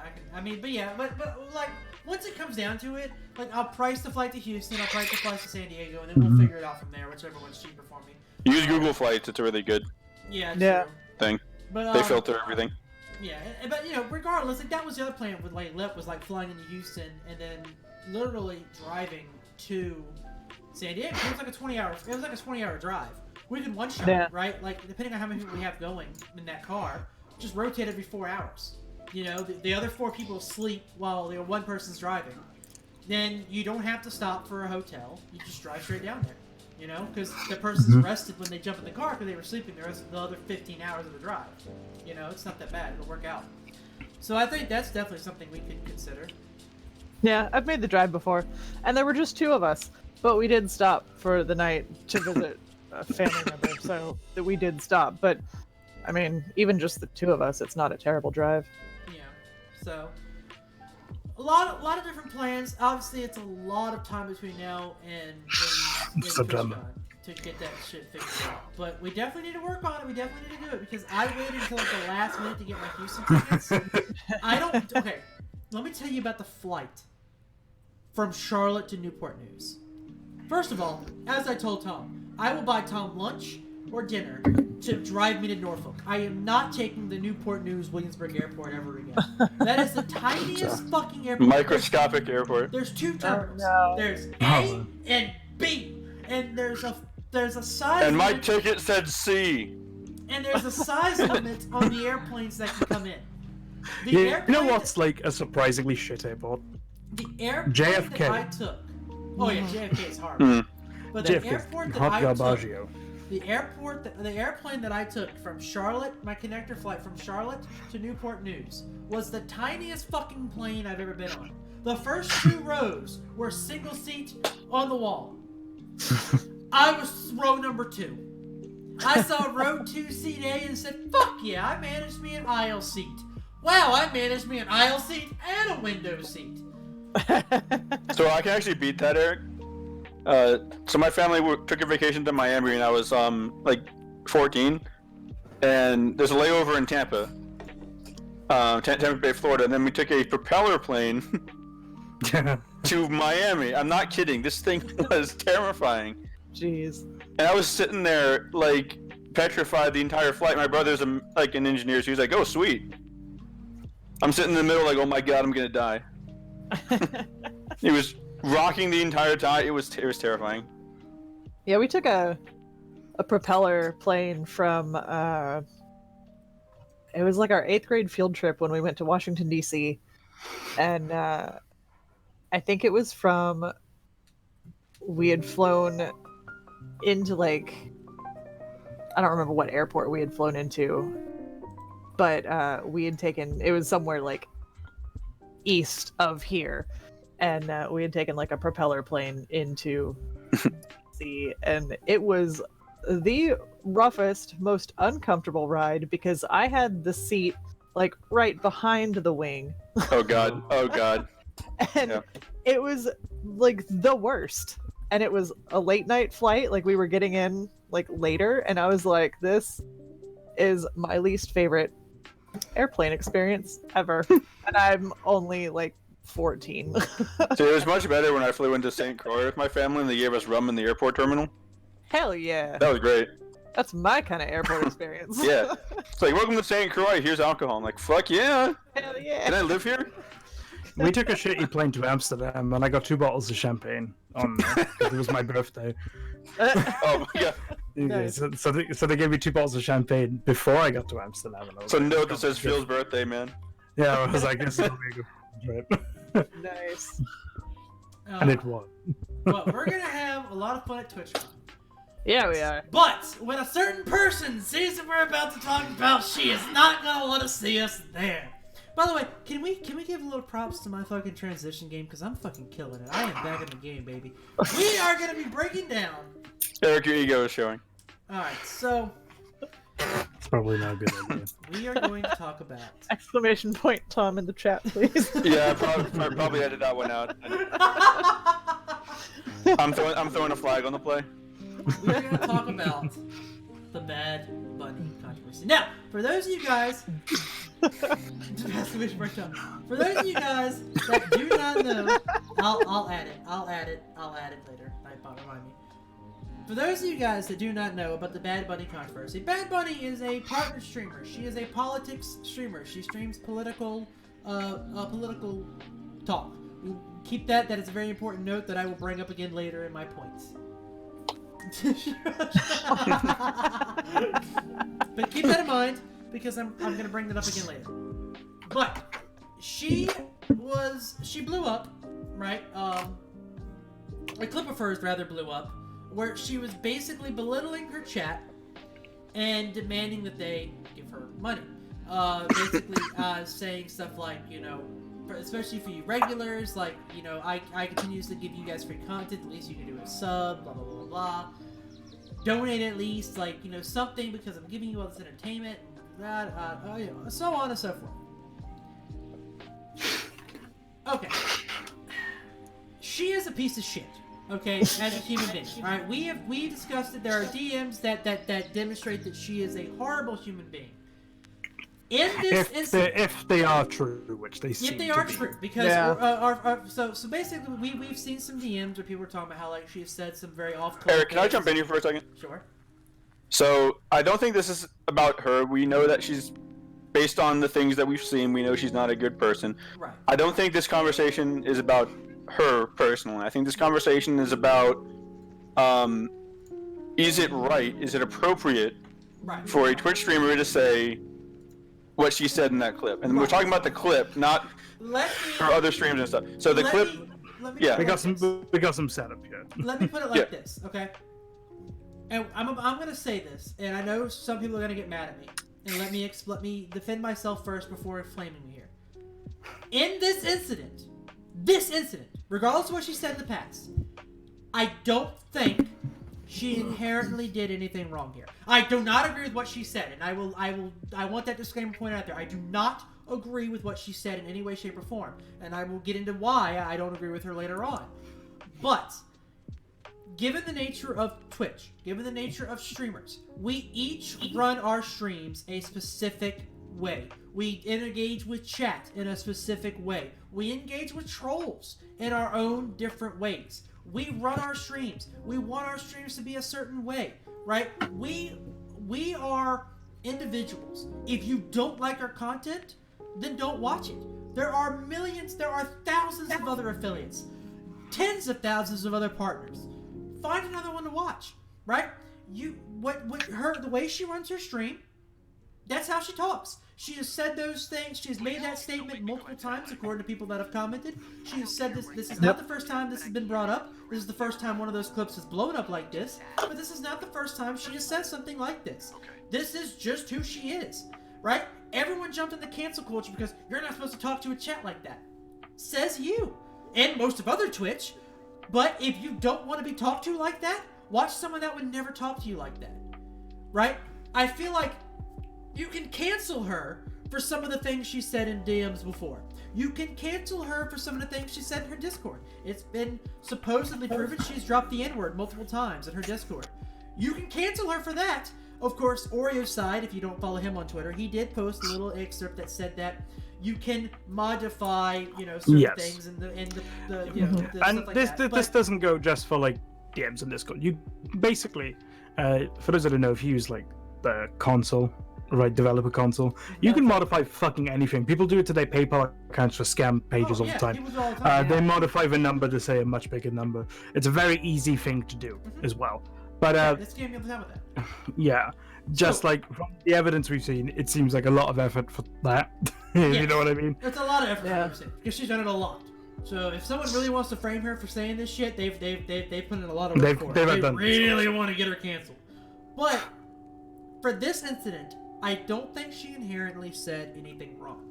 But like once it comes down to it, like I'll price the flight to Houston, I'll price the flight to San Diego, and then we'll figure it out from there, whichever one's cheaper for me. Use Google Flights. It's a really good true. thing. But they filter everything. Yeah, but regardless, like that was the other plan with like Lep was like flying into Houston and then literally driving to San Diego. It was like a 20-hour drive. We could one shot, right? Like depending on how many people we have going in that car, just rotate every 4 hours. The other 4 people sleep while the one person's driving. Then you don't have to stop for a hotel. You just drive straight down there. Because the person's rested when they jump in the car because they were sleeping the rest of the other 15 hours of the drive. It's not that bad. It'll work out. So I think that's definitely something we could consider. Yeah, I've made the drive before, and there were just 2 of us, but we did stop for the night to visit a family member, so that we did stop. But I mean, even just the 2 of us, it's not a terrible drive. Yeah. So a lot of different plans. Obviously, it's a lot of time between now and September to get that shit figured out. But we definitely need to work on it. We definitely need to do it because I waited until like the last minute to get my Houston tickets. Okay, let me tell you about the flight from Charlotte to Newport News. First of all, as I told Tom, I will buy Tom lunch or dinner to drive me to Norfolk. I am not taking the Newport News Williamsburg Airport ever again. That is the tiniest fucking airport. Microscopic airport. There's 2 terminals. No. There's A and B, and there's a size. And my limit, ticket said C. and there's a size limit on the airplanes that can come in. The You know what's like a surprisingly shit airport? The airplane JFK. that I took. Oh yeah, JFK is hard. But the airport that Hot I took. Garbaggio. The airplane that I took from Charlotte, my connector flight from Charlotte to Newport News, was the tiniest fucking plane I've ever been on. The first 2 rows were single seat on the wall. I was row number 2. I saw row 2 seat A and said, fuck yeah, I managed me an aisle seat. Wow, I managed me an aisle seat and a window seat. So I can actually beat that, Eric. So my family took a vacation to Miami and I was like 14, and there's a layover in Tampa, Tampa Bay, Florida, and then we took a propeller plane to Miami. I'm not kidding. This thing was terrifying. Jeez. And I was sitting there like petrified the entire flight. My brother's an engineer, so he was like, "Oh, sweet." I'm sitting in the middle, like, "Oh my god, I'm gonna die." It was rocking the entire time. It was terrifying. Yeah, we took a propeller plane from it was like our 8th grade field trip when we went to Washington DC, and I think it was we had flown into like I don't remember what airport we had flown into, but we had taken, it was somewhere like east of here, and we had taken like a propeller plane into sea, and it was the roughest, most uncomfortable ride because I had the seat like right behind the wing. Oh god. Oh god. And Yeah. it was like the worst. And it was a late night flight, like we were getting in like later, and I was like, this is my least favorite airplane experience ever. And I'm only like 14. So it was much better when I flew into St. Croix with my family and they gave us rum in the airport terminal. Hell yeah. That was great. That's my kind of airport experience. Yeah. It's like, welcome to St. Croix, here's alcohol. I'm like, fuck yeah. Hell yeah. Can I live here? We took a shitty plane to Amsterdam, and I got 2 bottles of champagne on there, 'cause it was my birthday. Oh my god. Nice. So they gave me 2 bottles of champagne before I got to Amsterdam. And I was So like, note that says Phil's birthday, man. Yeah, I was like, this is gonna be a good trip. Nice. And it was. Well, we're gonna have a lot of fun at TwitchCon. Yeah, we are. But when a certain person sees that we're about to talk about, she is not gonna want to see us there. By the way, can we give a little props to my fucking transition game? Because I'm fucking killing it. I am back in the game, baby. We are gonna be breaking down. Eric, your ego is showing. Alright, so It's probably not a good idea. we are going to talk about. Exclamation point, Tom, in the chat, please. Yeah, probably edit that one out. I'm throwing a flag on the play. We're going to talk about the Bad Bunny controversy. Now, for those of you guys, exclamation point, Tom. For those of you guys that do not know, I'll add it later. Remind me. For those of you guys that do not know about the Bad Bunny controversy, Bad Bunny is a partner streamer. She is a politics streamer. She streams political talk. Keep that. That is a very important note that I will bring up again later in my points. But keep that in mind because I'm gonna bring that up again later. But she blew up, right? A clip of hers rather blew up, where she was basically belittling her chat and demanding that they give her money. Basically saying stuff like, you know, especially for you regulars, like, you know, I continuously give you guys free content, the least you can do is sub, blah, blah, blah, blah. Donate at least, like, you know, something because I'm giving you all this entertainment, you know, so on and so forth. Okay. She is a piece of shit, okay, as a human being. Alright, we discussed it. There are DMs that demonstrate that she is a horrible human being. In this instance, if they are true, which they seem if they to are be. true, because Yeah. so basically we've seen some DMs where people are talking about how like she has said some very off. Eric, can I jump in here for a second? Sure. So I don't think this is about her. We know that she's, based on the things that we've seen, we know she's not a good person. Right. I don't think this conversation is about her personally. I think this conversation is about, is it right, is it appropriate Right. for a Twitch streamer to say what she said in that clip? And we're talking about the clip, not Let me. her other streams and stuff. So the let clip, me- let me yeah. put it We got some setup here. Let me put it like Yeah. this, okay? And I'm gonna say this, and I know some people are gonna get mad at me. And let me defend myself first before flaming me here. In this incident, regardless of what she said in the past, I don't think she inherently did anything wrong here. I do not agree with what she said, and I want that disclaimer pointed out there. I do not agree with what she said in any way, shape, or form, and I will get into why I don't agree with her later on. But given the nature of Twitch, given the nature of streamers, we each run our streams a specific way. We engage with chat in a specific way. We engage with trolls in our own different ways. We run our streams. We want our streams to be a certain way, right? We are individuals. If you don't like our content, then don't watch it. There are millions, there are thousands of other affiliates, tens of thousands of other partners. Find another one to watch, right? The way she runs her stream, that's how she talks. She has said those things. She has made that statement multiple times, according to people that have commented. She has said this. This is not the first time this has been brought up. This is the first time one of those clips has blown up like this. But this is not the first time she has said something like this. This is just who she is, right? Everyone jumped into cancel culture because you're not supposed to talk to a chat like that. Says you. And most of other Twitch. But if you don't want to be talked to like that, watch someone that would never talk to you like that. Right? I feel like you can cancel her for some of the things she said in DMs before. You can cancel her for some of the things she said in her Discord. It's been supposedly proven she's dropped the N-word multiple times in her Discord. You can cancel her for that. Of course, Oreo's side, if you don't follow him on Twitter, he did post a little excerpt that said that you can modify, certain things and the and stuff like this that. this doesn't go just for like DMs and Discord. You basically, for those that don't know, if you use like the console, right, developer console, you can modify fucking anything. People do it to their PayPal accounts for scam pages all the time. People do all the time. They modify the number to say a much bigger number. It's a very easy thing to do as well. But this game all the time with that. yeah, just like from the evidence we've seen, it seems like a lot of effort for that. You know what I mean? It's a lot of effort for her because she's done it a lot. So if someone really wants to frame her for saying this shit, they've put in a lot of work for her. They really want to get her canceled. But for this incident, I don't think she inherently said anything wrong.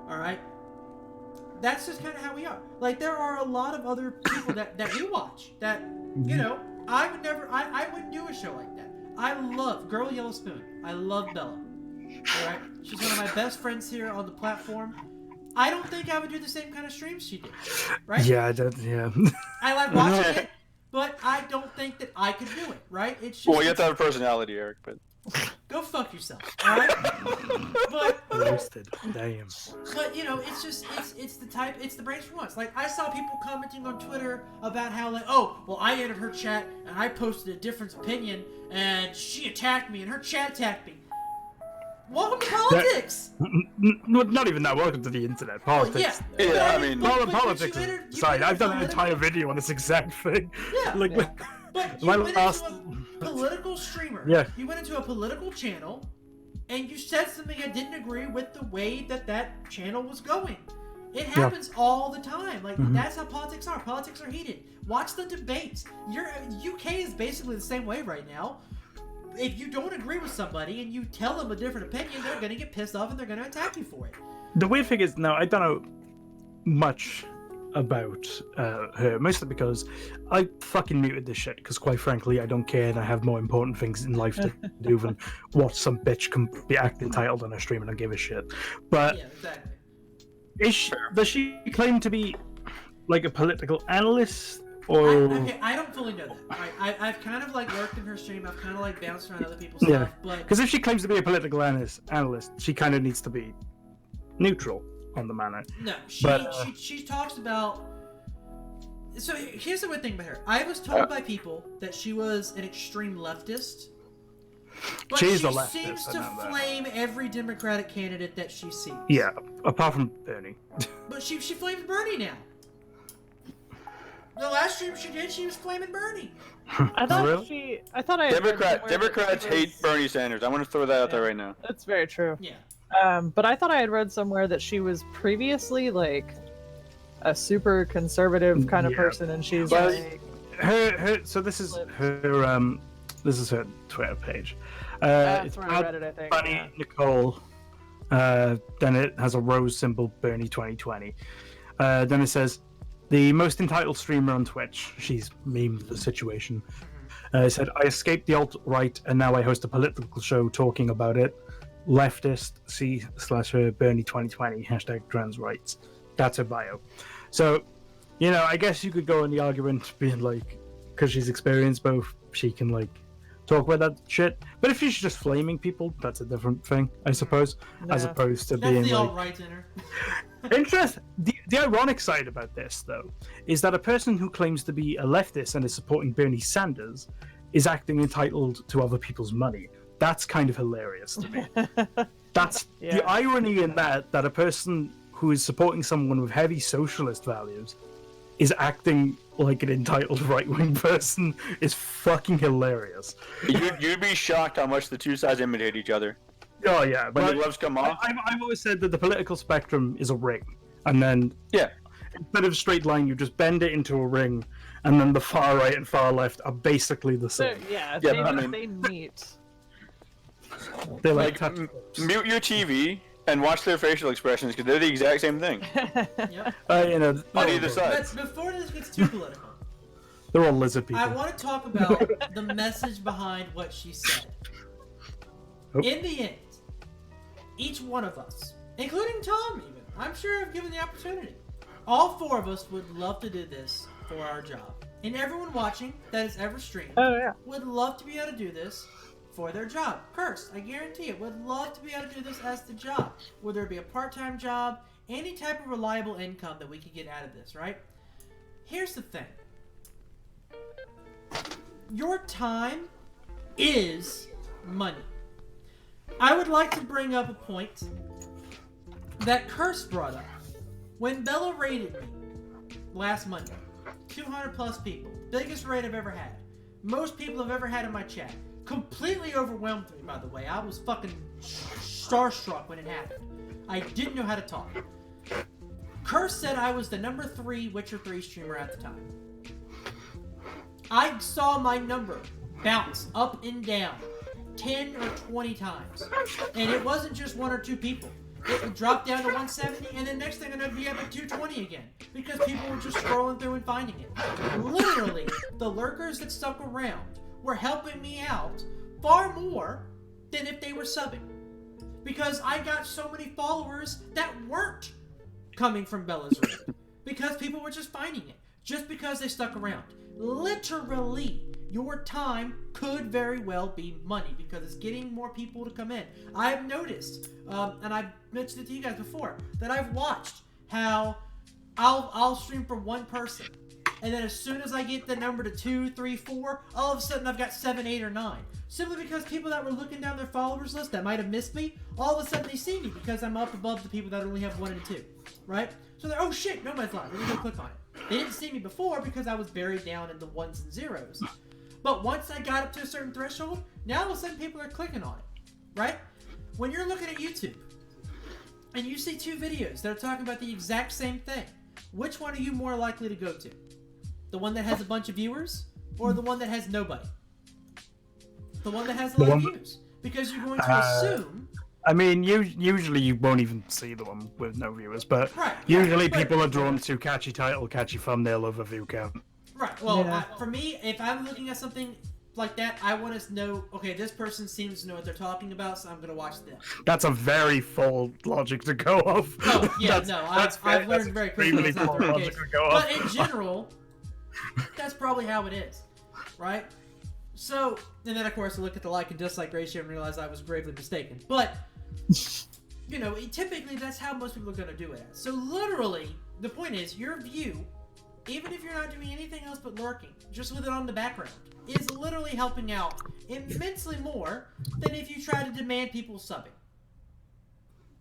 All right. That's just kind of how we are. Like, there are a lot of other people that we watch that, I wouldn't do a show like that. I love Girl Yellow Spoon. I love Bella. Alright? She's one of my best friends here on the platform. I don't think I would do the same kind of streams she did. Right? Yeah, I like watching it, but I don't think that I could do it, right? It's just, well, you have to have a personality, Eric, but... Go fuck yourself, alright? But... Roasted. Damn. But, it's just, it's the brains for once. Like, I saw people commenting on Twitter about how, like, oh, well, I entered her chat, and I posted a different opinion, and she attacked me, and her chat attacked me. Welcome to politics! Not even that. Welcome to the internet. Politics. Well, yeah, I mean... Politics aside, I've done an entire video on this exact thing. Yeah. But you went into a political streamer. Yeah. You went into a political channel, and you said something I didn't agree with the way that channel was going. It happens all the time. Like, that's how politics are. Politics are heated. Watch the debates. UK is basically the same way right now. If you don't agree with somebody and you tell them a different opinion, they're going to get pissed off and they're going to attack you for it. The weird thing is, now, I don't know much about her, mostly because I fucking muted this shit, because quite frankly, I don't care and I have more important things in life to do than watch some bitch be acting entitled on her stream and I don't give a shit. But yeah, exactly. Does she claim to be like a political analyst? Or... I don't fully know that. I've kind of like worked in her stream. I've kind of like bounced around other people's stuff. But because if she claims to be a political analyst, she kind of needs to be neutral on the matter. No, she talks about. So here's the weird thing about her. I was told by people that she was an extreme leftist. But She's she a leftist, seems to flame every Democratic candidate that she sees. Yeah, apart from Bernie. But she flames Bernie now. The last stream she did, she was flaming Bernie. I thought Really? I thought I had read somewhere Democrats that she hate was- Bernie Sanders. I want to throw that out there right now. That's very true. Yeah. But I thought I had read somewhere that she was previously like a super conservative kind of Yeah. person, and she's Well, like, Her. So this is her. This is her Twitter page. that's It's where I read it, I think. Bunny yeah. Nicole. Then it has a rose symbol, Bernie 2020. Then it says, the most entitled streamer on Twitch. She's memed the situation. Said, I escaped the alt-right and now I host a political show talking about it. Leftist, C/her Bernie 2020, hashtag trans rights. That's her bio. So, I guess you could go in the argument being like, because she's experienced both, she can like talk about that shit. But if she's just flaming people, that's a different thing, I suppose. As Yeah. opposed to That's being the like... alt-right in her. Interest. The ironic side about this, though, is that a person who claims to be a leftist and is supporting Bernie Sanders is acting entitled to other people's money. That's kind of hilarious to me. That's Yeah. the irony in that a person who is supporting someone with heavy socialist values is acting like an entitled right-wing person is fucking hilarious. You'd be shocked how much the two sides imitate each other. Oh yeah, when but the gloves come off. I've always said that the political spectrum is a ring, and then Yeah. instead of a straight line, you just bend it into a ring, and then the far right and far left are basically the So, same. yeah, Yeah, they, but I mean- they meet. They're Like, like, mute your TV and watch their facial expressions because they're the exact same thing Yep. you know, on either side. But before this gets too political, they're all lizard people. I want to talk about the message behind what she said. Oh. In the end, each one of us, including Tom even, I'm sure if given the opportunity, all four of us would love to do this for our job. And everyone watching that has ever streamed Oh yeah. would love to be able to do this for their job. Cursed, I guarantee it, would love to be able to do this as the job. Whether it be a part-time job, any type of reliable income that we could get out of this, right? Here's the thing. Your time is money. I would like to bring up a point that Curse brought up. When Bella raided me last Monday, 200 plus people, biggest raid I've ever had. Most people I've ever had in my chat. Completely overwhelmed me, by the way. I was fucking starstruck when it happened. I didn't know how to talk. Curse said I was the number 3 Witcher 3 streamer at the time. I saw my number bounce up and down 10 or 20 times. And it wasn't just 1 or 2 people. It would drop down to 170, and then next thing I know, it'd be up at 220 again. Because people were just scrolling through and finding it. Literally, the lurkers that stuck around were helping me out far more than if they were subbing. Because I got so many followers that weren't coming from Bella's raid. Because people were just finding it. Just because they stuck around. Literally, your time could very well be money because it's getting more people to come in. I've noticed, and I've mentioned it to you guys before, that I've watched how I'll stream for one person, and then as soon as I get the number to 2, 3, 4, all of a sudden I've got 7, 8, or 9. Simply because people that were looking down their followers list that might have missed me, all of a sudden they see me because I'm up above the people that only have 1 and 2, right? So they're, oh shit, Nomad's live, let me go click on it. They didn't see me before because I was buried down in the 1s and 0s. But once I got up to a certain threshold, now all of a sudden people are clicking on it, right? When you're looking at YouTube and you see 2 videos that are talking about the exact same thing, which one are you more likely to go to? The one that has a bunch of viewers or the one that has nobody? The one that has a lot of views. Because you're going to assume... I mean, usually you won't even see the one with no viewers, but Right, usually right. people are drawn to catchy title, catchy thumbnail over view count. Right. Well, Yeah. for me, if I'm looking at something like that, I want to know, okay, this person seems to know what they're talking about, so I'm going to watch them. That's a very full logic to go off. Oh, yeah, That's- no, that's I've that's learned very quickly extremely that's not full the logic case. to go But off. in general, that's probably how it is, right? So, and then of course I look at the like and dislike ratio and realize I was gravely mistaken. But, you know, typically that's how most people are going to do it. So literally, the point is, your view, even if you're not doing anything else but lurking, just with it on the background, is literally helping out immensely more than if you try to demand people subbing.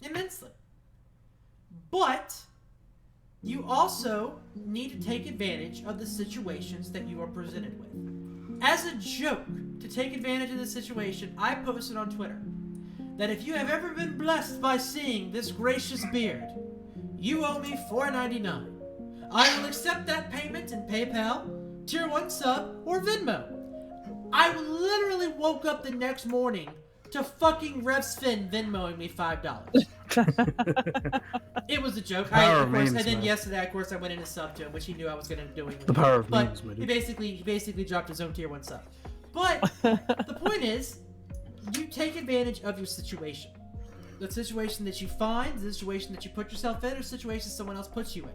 Immensely. But you also need to take advantage of the situations that you are presented with. As a joke, to take advantage of the situation, I posted on Twitter that if you have ever been blessed by seeing this gracious beard, you owe me $4.99. I will accept that payment in PayPal, Tier 1 sub, or Venmo. I literally woke up the next morning to fucking RevSpin Venmoing me $5. It was a joke. Power Of course, memes, and then man. yesterday, of course, I went in a sub to him, which he knew I was going to be doing. The power of But memes, man. he basically dropped his own Tier 1 sub. But the point is, you take advantage of your situation. The situation that you find, the situation that you put yourself in, or the situation someone else puts you in.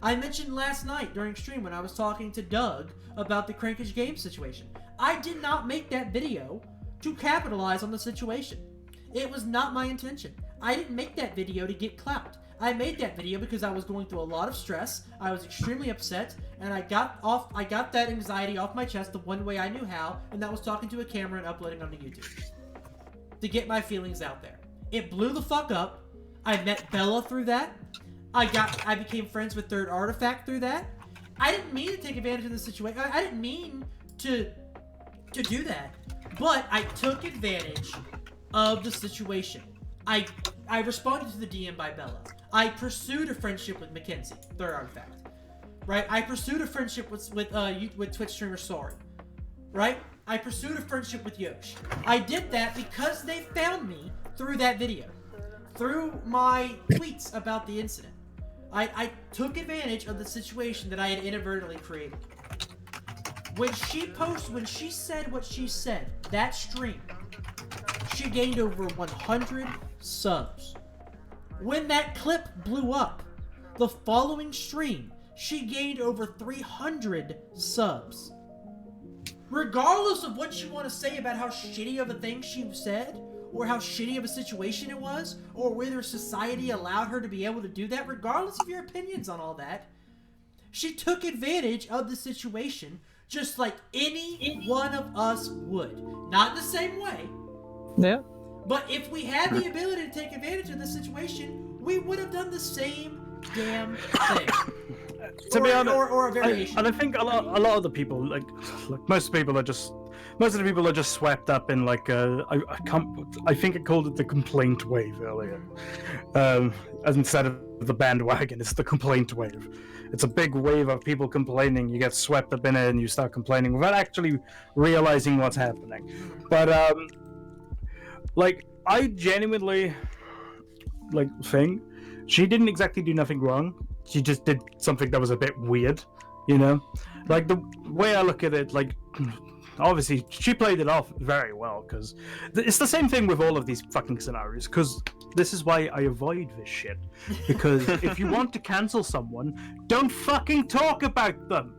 I mentioned last night during stream when I was talking to Doug about the Crankage game situation. I did not make that video to capitalize on the situation. It was not my intention. I didn't make that video to get clout. I made that video because I was going through a lot of stress. I was extremely upset, and I got that anxiety off my chest the one way I knew how, and that was talking to a camera and uploading onto YouTube. To get my feelings out there. It blew the fuck up. I met Bella through that. I became friends with Third Artifact through that. I didn't mean to take advantage of the situation. I didn't mean to do that. But I took advantage of the situation. I responded to the DM by Bella. I pursued a friendship with Mackenzie, third artifact. Right? I pursued a friendship with Twitch streamer Sorry. Right? I pursued a friendship with Yosh. I did that because they found me through that video. Through my tweets about the incident. I took advantage of the situation that I had inadvertently created. When she said what she said, that stream, she gained over 100 subs. When that clip blew up, the following stream, she gained over 300 subs. Regardless of what you want to say about how shitty of a thing she said, or how shitty of a situation it was, or whether society allowed her to be able to do that, regardless of your opinions on all that, she took advantage of the situation just like any one of us would. Not the same way, Yeah. but if we had the ability to take advantage of the situation, we would have done the same damn thing. To be honest, or a variation. and I think a lot of the people, like most of the people are just swept up in like I think I called it the complaint wave earlier, instead of the bandwagon. It's the complaint wave. It's a big wave of people complaining. You get swept up in it and you start complaining without actually realizing what's happening. But like I genuinely think she didn't exactly do nothing wrong. She just did something that was a bit weird, you know? Like, the way I look at it, like, obviously, she played it off very well, because it's the same thing with all of these fucking scenarios, because this is why I avoid this shit. Because if you want to cancel someone, don't fucking talk about them!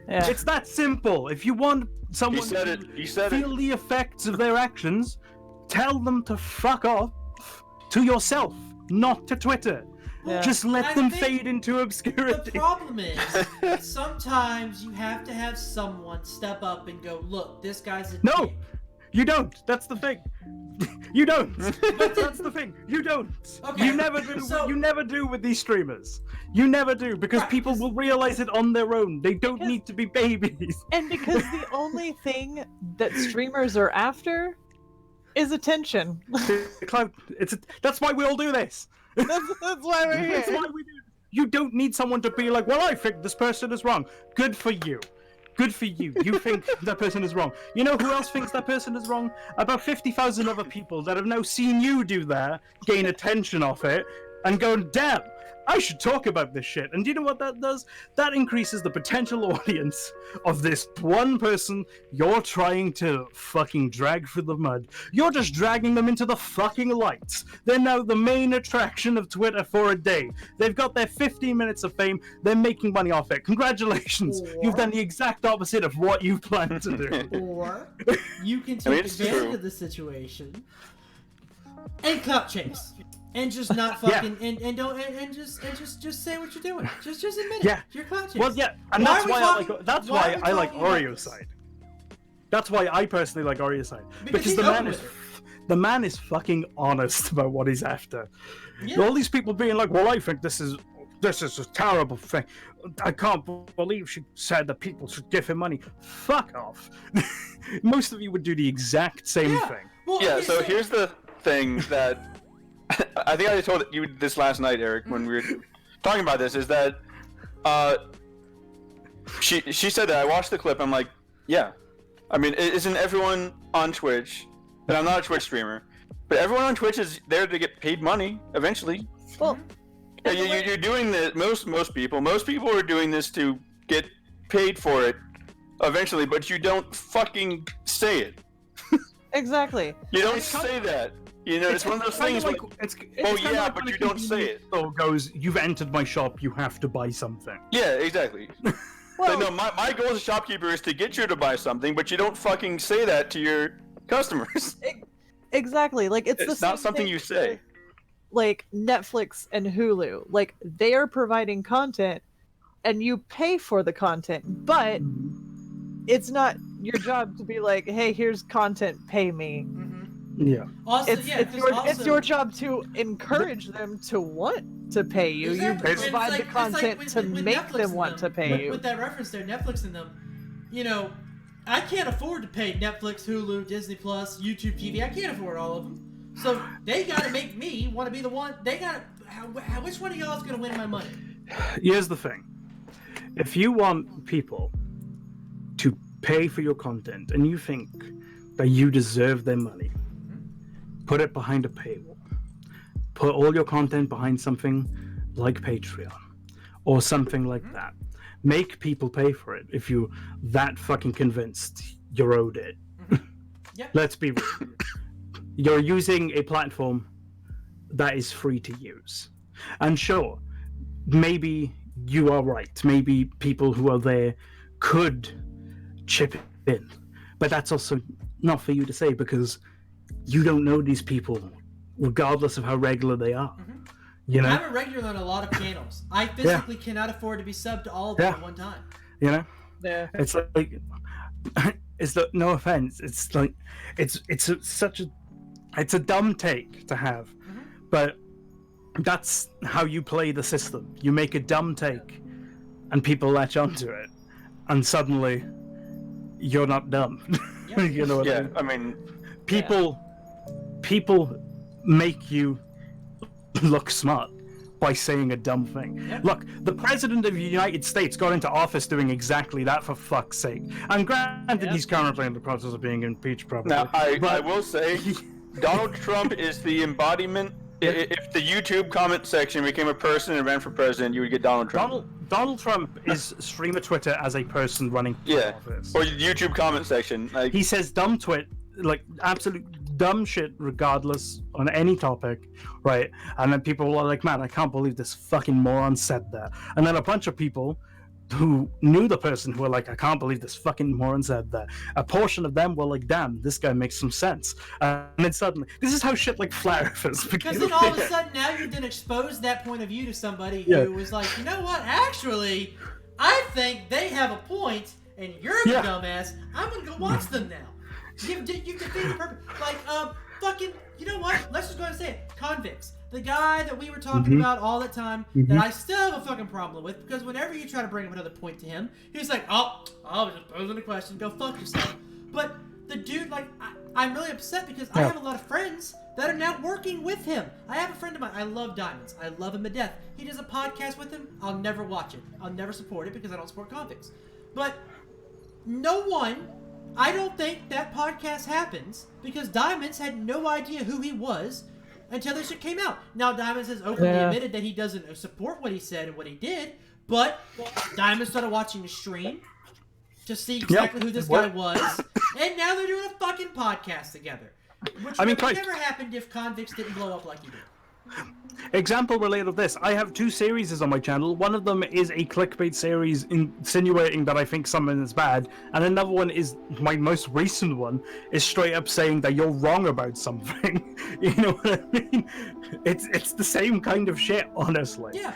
It's that simple. If you want someone to feel the effects of their actions, tell them to fuck off to yourself, not to Twitter. Yeah. Just let them fade into obscurity. The problem is, sometimes you have to have someone step up and go, look, this guy's a dick. You don't. That's the thing. You don't. That's the thing. You don't. Okay. You never do. You never do with these streamers. You never do, because people will realize it on their own. They don't need to be babies. And because the only thing that streamers are after is attention. That's why we all do this. That's why we're here. That's why we do. You don't need someone to be like, well, I think this person is wrong. Good for you. Good for you. You think that person is wrong. You know who else thinks that person is wrong? About 50,000 other people that have now seen you do that, gain attention off it, and go, damn, I should talk about this shit. And do you know what that does? That increases the potential audience of this one person you're trying to fucking drag through the mud. You're just dragging them into the fucking lights. They're now the main attraction of Twitter for a day. They've got their 15 minutes of fame. They're making money off it. Congratulations. You've done the exact opposite of what you planned to do. Or you can take advantage of the situation and clout chase. And just not fucking and just say what you're doing. Just admit it. Yeah. You're clout chasing. Well, yeah, and that's why I like Oreo's side. That's why I personally like Oreo's side, because the man is fucking honest about what he's after. Yeah. All these people being like, well, I think this is a terrible thing. I can't believe she said that people should give him money. Fuck off. Most of you would do the exact same thing. Well, yeah. So here's the thing that. I think I told you this last night, Eric, when we were talking about this, is that she said that. I watched the clip. I'm like, yeah. I mean, isn't everyone on Twitch, and I'm not a Twitch streamer, but everyone on Twitch is there to get paid money eventually. Well, yeah, you're doing this. Most people are doing this to get paid for it eventually, but you don't fucking say it. Exactly. You don't say that. You know, it's one of those things like, but you don't say it. So goes, you've entered my shop, you have to buy something. Yeah, exactly. Well, no, my goal as a shopkeeper is to get you to buy something, but you don't fucking say that to your customers. Exactly. Like it's not something you say. Like Netflix and Hulu, like they are providing content, and you pay for the content, but it's not your job to be like, hey, here's content, pay me. Yeah. Also, it's your job to encourage them to want to pay you. Exactly. You provide the content to make them want to pay you. With that reference there, Netflix and them, you know, I can't afford to pay Netflix, Hulu, Disney Plus, YouTube TV. I can't afford all of them. So they got to make me want to be the one. They got to. Which one of y'all is going to win my money? Here's the thing: if you want people to pay for your content, and you think that you deserve their money, put it behind a paywall. Put all your content behind something like Patreon or something like that. Make people pay for it if you're that fucking convinced you're owed it. Yep. Let's be real. You're using a platform that is free to use. And sure, maybe you are right. Maybe people who are there could chip in. But that's also not for you to say because you don't know these people regardless of how regular they are. You know? I'm a regular on a lot of channels. I physically cannot afford to be subbed to all of them at one time. You know? Yeah. It's like it's the, no offense. It's like it's such a dumb take to have. But that's how you play the system. You make a dumb take and people latch onto it and suddenly you're not dumb. You know what I mean? People make you look smart by saying a dumb thing. Look, the president of the United States got into office doing exactly that, for fuck's sake. And granted, he's currently in the process of being impeached, probably. Now, I will say, Donald Trump is the embodiment. If the YouTube comment section became a person and ran for president, you would get Donald Trump. Donald Trump is streamer Twitter as a person running for office. Or YouTube comment section. Like, he says dumb like absolute dumb shit regardless on any topic, right? And then people are like, man, I can't believe this fucking moron said that. And then a bunch of people who knew the person who were like, I can't believe this fucking moron said that. A portion of them were like, damn, this guy makes some sense. And then suddenly, this is how shit like flat earthers because then all of a sudden now you then expose that point of view to somebody who was like, you know what, actually, I think they have a point and you're the dumbass. I'm gonna go watch them now. You defeated the purpose. Like, fucking, you know what? Let's just go ahead and say it. Convicts. The guy that we were talking about all the time that I still have a fucking problem with because whenever you try to bring up another point to him, he's like, oh, I was just posing a question. Go fuck yourself. But the dude, like, I'm really upset because I have a lot of friends that are now working with him. I have a friend of mine. I love Diamonds. I love him to death. He does a podcast with him. I'll never watch it. I'll never support it because I don't support convicts. But I don't think that podcast happens because Diamonds had no idea who he was until this shit came out. Now, Diamonds has openly admitted that he doesn't support what he said and what he did, but Diamonds started watching the stream to see exactly who this guy was, and now they're doing a fucking podcast together. Which would have never happened if Convicts didn't blow up like he did. Example related to this, I have 2 series on my channel. One of them is a clickbait series insinuating that I think something is bad, and another one is my most recent one is straight up saying that you're wrong about something. You know what I mean? It's the same kind of shit, honestly. Yeah,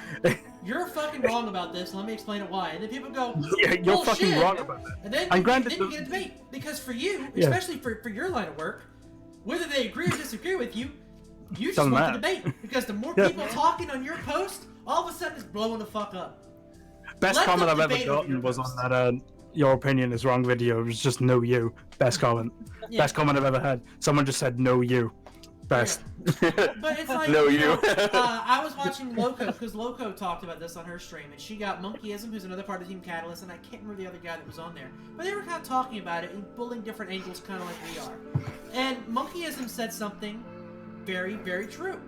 you're fucking wrong about this. Let me explain it why. And then people go, yeah, you're fucking wrong about that. And then you get a debate because for you, especially for your line of work, whether they agree or disagree with you. You just want the debate because the more people talking on your post, all of a sudden it's blowing the fuck up. Best comment I've ever gotten was on that your opinion is wrong video. It was just no you. Best comment. Best comment I've ever had. Someone just said no you. Best. Yeah. But it's like, no, I was watching Loco because Loco talked about this on her stream and she got Monkeyism, who's another part of Team Catalyst, and I can't remember the other guy that was on there. But they were kind of talking about it and pulling different angles kind of like we are. And Monkeyism said something very, very true.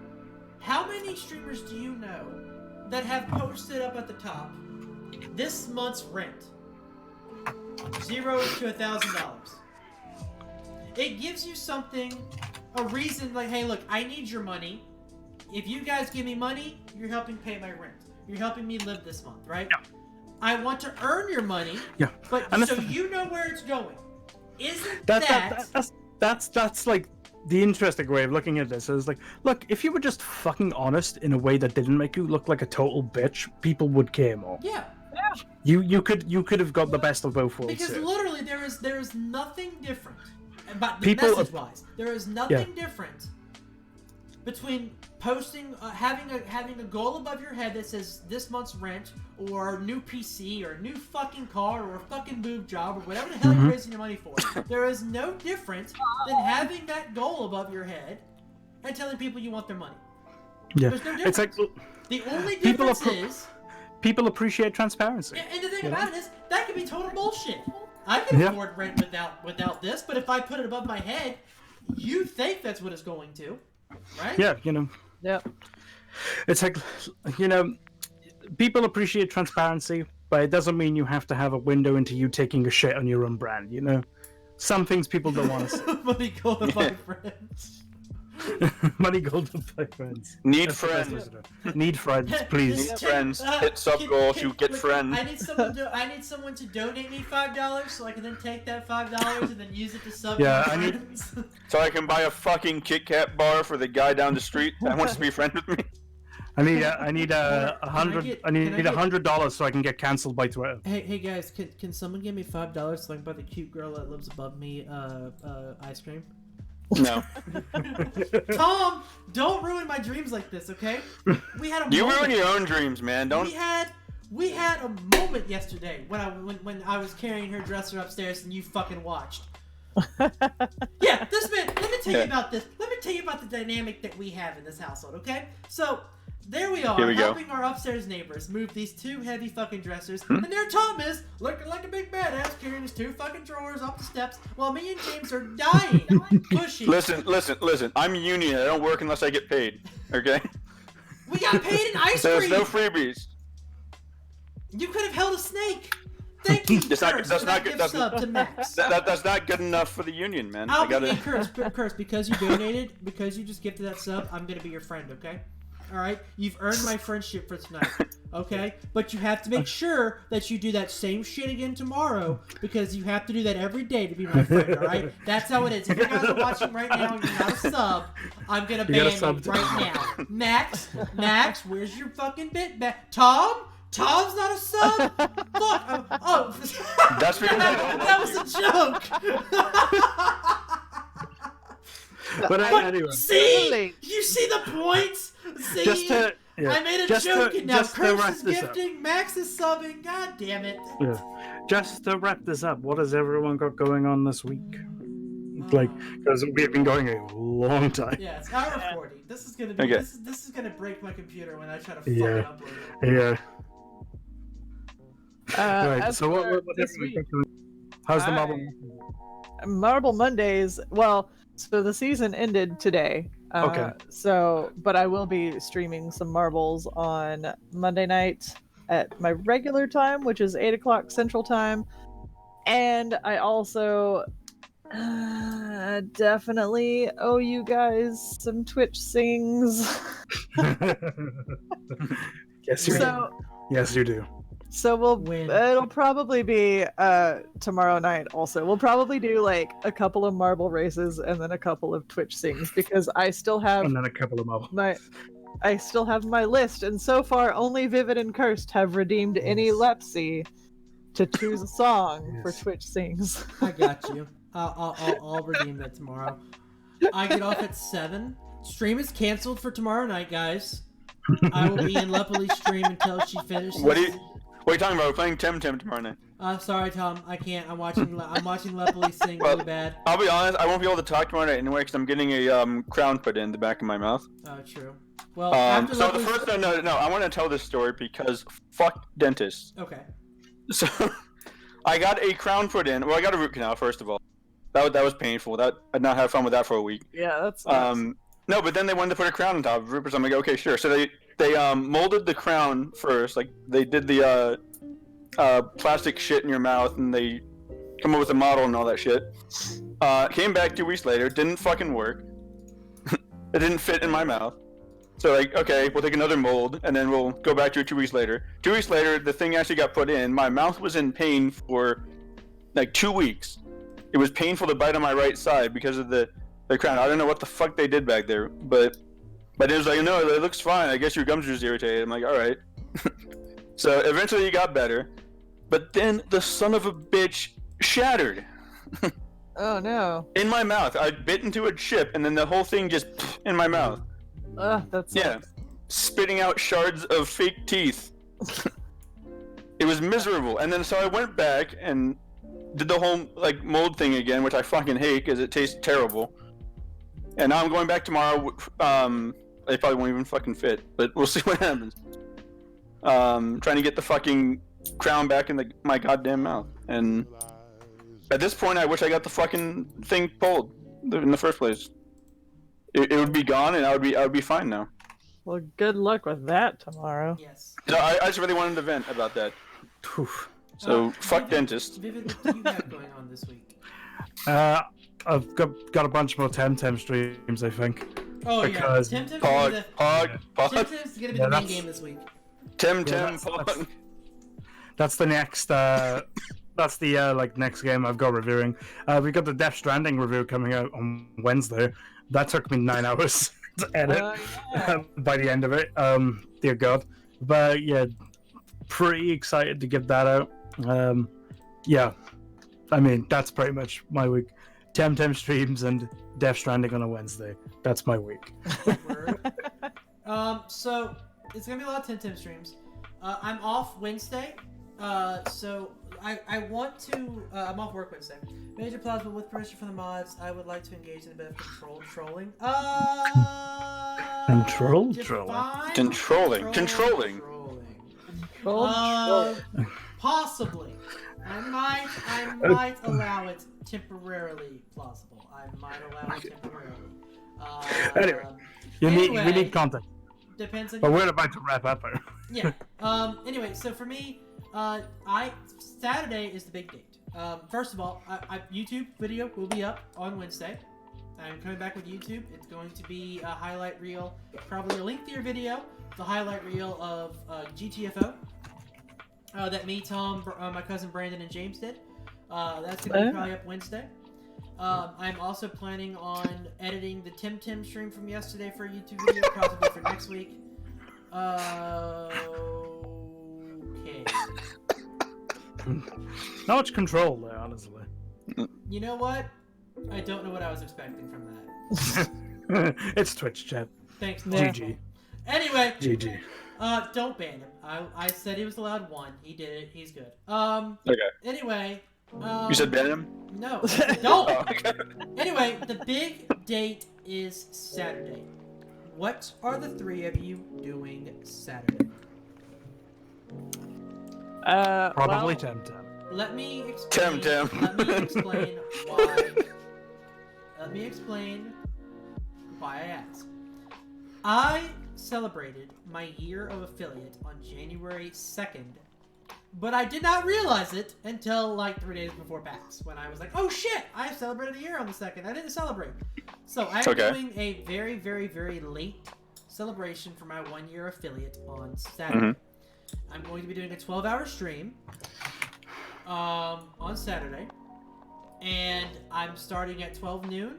How many streamers do you know that have posted up at the top this month's rent $0 to $1,000? It gives you something, a reason like, hey, look, I need your money. If you guys give me money, you're helping pay my rent. You're helping me live this month, right? Yeah. I want to earn your money, but so you know where it's going. Isn't that's like the interesting way of looking at this is like, look, if you were just fucking honest in a way that didn't make you look like a total bitch, people would care more. Yeah. You could have got the best of both worlds. Because literally there is nothing different about the message wise. There is nothing different between posting, having a goal above your head that says this month's rent, or new PC, or new fucking car, or a fucking boob job, or whatever the hell you're raising your money for. There is no different than having that goal above your head and telling people you want their money. Yeah, There's no it's difference. like The only difference is... people appreciate transparency. And the thing about it is, that could be total bullshit. I can afford rent without this, but if I put it above my head, you think that's what it's going to, right? Yeah, Yep. it's like, people appreciate transparency, but it doesn't mean you have to have a window into you taking a shit on your own brand, Some things people don't want to see. Money gold to my friends. Money, gold, and my friends. Need That's the best friends. way to do it. Need friends, please. Need friends. Hit sub goals, you get friends. I need someone to donate me $5 so I can then take that $5 and then use it to sub Yeah, my I need- friends. So I can buy a fucking Kit Kat bar for the guy down the street that wants to be friends with me. I need $100 so I can get cancelled by Twitter. Hey guys, can someone give me $5 so I can buy the cute girl that lives above me ice cream? No. Tom, don't ruin my dreams like this, okay? We had a You moment. ruin your own dreams, man. Don't. We had a moment yesterday when I was carrying her dresser upstairs and you fucking watched. Yeah, this man. Let me tell you about this. Let me tell you about the dynamic that we have in this household, okay? So there we are, Here we go. helping our upstairs neighbors move these two heavy fucking dressers, and there Tom is, looking like a big badass, carrying his two fucking drawers up the steps, while me and James are dying, pushing. Listen. I'm union. I don't work unless I get paid. Okay. We got paid in ice There's cream. no freebies. You could have held a snake. Thank you, That's not- Curse, that's for not that good- gift that's- sub to Max. That's not good enough for the union, man. I'll I gotta. be Curse, because you donated, because you just gifted that sub, I'm gonna be your friend, okay? Alright? You've earned my friendship for tonight, okay? But you have to make sure that you do that same shit again tomorrow, because you have to do that every day to be my friend, alright? That's how it is. If you guys are watching right now and you're not a sub, I'm gonna ban you right now. Max, where's your fucking bit back? Tom's not a sub? Fuck! That's because that was a joke! But anyway, See? You see the points? See? I made a joke and now Curse is gifting, Max is subbing, god damn it. Yeah. Just to wrap this up, what has everyone got going on this week? Because we've been going a long time. Yeah, it's hour 40. This is gonna be Okay. this is gonna break my computer when I try to fucking Yeah. upload it. Yeah. Right. As So what for this everyone week, got going? How's the Marvel? Marble Mondays. Well, so the season ended today. Okay. So, but I will be streaming some marbles on Monday night at my regular time, which is 8 o'clock Central Time. And I also definitely owe you guys some Twitch sings. Yes, you do. So, Yes, you do. so When? it'll probably be tomorrow night also. We'll probably do like a couple of marble races and then a couple of Twitch sings because I still have And then a couple of Marvel. I still have my list, and so far only Vivid and Cursed have redeemed any Lepsy to choose a song for Yes. Twitch sings. I got you. I'll redeem that tomorrow. I get off at 7. Stream is canceled for tomorrow night, guys. I will be in Lepoli's stream until she finishes. What are you talking about? We're playing Temtem tomorrow night. Sorry, Tom. I can't. I'm watching Lepoli sing Well, really bad. I'll be honest. I won't be able to talk tomorrow night anyway because I'm getting a crown put in the back of my mouth. Oh, true. Well, after So the Lepoli's... first no, I want to tell this story because fuck dentists. Okay. So I got a crown put in. Well, I got a root canal first of all. That was painful. I'd not have fun with that for a week. Yeah, that's No, but then they wanted to put a crown on top of it, so I'm like, okay, sure. So they molded the crown first, like they did the plastic shit in your mouth, and they come up with a model and all that shit. Came back 2 weeks later, didn't fucking work. It didn't fit in my mouth. So like, okay, we'll take another mold, and then we'll go back to it 2 weeks later. 2 weeks later, the thing actually got put in. My mouth was in pain for like 2 weeks. It was painful to bite on my right side because of the crown. I don't know what the fuck they did back there, but it was like, no, it looks fine. I guess your gums are just irritated. I'm like, all right. So eventually it got better, but then the son of a bitch shattered oh no. in my mouth. I bit into a chip, and then the whole thing just in my mouth. That's Yeah, spitting out shards of fake teeth. It was miserable. And then so I went back and did the whole like mold thing again, which I fucking hate because it tastes terrible. And now I'm going back tomorrow. They probably won't even fucking fit, but we'll see what happens. Trying to get the fucking crown back in my goddamn mouth. And at this point, I wish I got the fucking thing pulled in the first place. It would be gone, and I would be fine now. Well, good luck with that tomorrow. Yes. So I just really wanted to vent about that. So fuck Vivid, dentist. Vivid, what do you have going on this week? I've got a bunch more Temtem streams, I think. Oh Because- yeah, Temtem's Pog. Temtem's gonna be the main that's- game this week. Pog. That's the next. That's the like next game I've got reviewing. We got the Death Stranding review coming out on Wednesday. That took me 9 hours to edit Yeah. by the end of it. Dear God. But yeah, pretty excited to get that out. Yeah, I mean that's pretty much my week. Temtem streams and Death Stranding on a Wednesday. That's my week. Word. So it's gonna be a lot of Temtem streams. I'm off Wednesday. So I want to. I'm off work Wednesday. Major Plasma with permission from the mods. I would like to engage in a bit of trolling. Controlling. Possibly. I might allow it temporarily plausible. I might allow it temporarily. Anyway, we need content. Depends on. But we're about to wrap up. Yeah. Anyway, so for me, Saturday is the big date. First of all, YouTube video will be up on Wednesday. I'm coming back with YouTube. It's going to be a highlight reel, probably a lengthier video, the highlight reel of GTFO that me, Tom, my cousin Brandon, and James did. That's going to be probably up Wednesday. I'm also planning on editing the Temtem stream from yesterday for a YouTube video, probably for next week. Okay. Not much control there, honestly. You know what? I don't know what I was expecting from that. It's Twitch chat. Thanks, Yeah. GG. Anyway, GG. don't ban him. I said he was allowed one. He did it. He's good. Okay. Anyway. You said ban him? No. Don't. Oh, okay. Anyway, the big date is Saturday. What are the three of you doing Saturday? Probably well, Temtem. Let me explain. Temtem. Let me explain why. Let me explain why I asked. I celebrated my year of affiliate on January 2nd, but I did not realize it until like 3 days before PAX, when I was like, "Oh shit! I celebrated a year on the 2nd. I didn't celebrate." So I'm doing a very, very, very late celebration for my 1 year affiliate on Saturday. I'm going to be doing a 12-hour stream on Saturday, and I'm starting at 12 noon.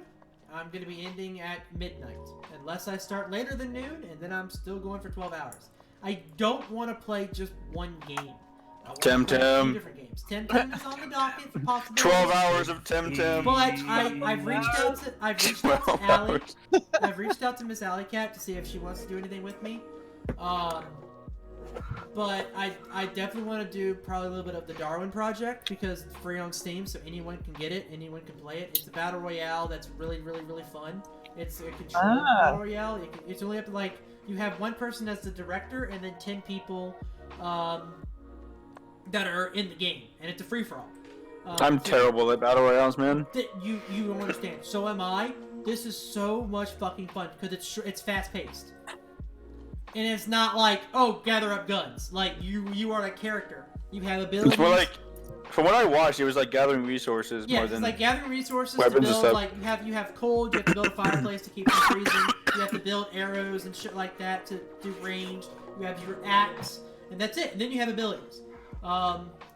I'm going to be ending at midnight, unless I start later than noon, and then I'm still going for 12 hours. I don't want to play just one game. I want to play Temtem. 2 different games. Temtem is on the docket for possible. 12 hours of Temtem. But I've reached out to 12 Allie. hours. I've reached out to Miss Alley Cat to see if she wants to do anything with me. But I definitely want to do probably a little bit of the Darwin Project, because it's free on Steam, so anyone can get it, anyone can play it. It's a battle royale that's really, really, really fun. It's a controlled battle royale. It's only up to like, you have one person as the director and then 10 people that are in the game, and it's a free for all. I'm terrible at battle royales, man. You don't understand. So am I. This is so much fucking fun because it's fast paced. And it's not like, oh, gather up guns. Like, you are a character. You have abilities. It's more like, from what I watched, it was like gathering resources yeah, more it's than like gathering resources to weapons and build. stuff. Like you have coal. You have to build a fireplace to keep from freezing. You have to build arrows and shit like that to do range. You have your axe, and that's it. And then you have abilities.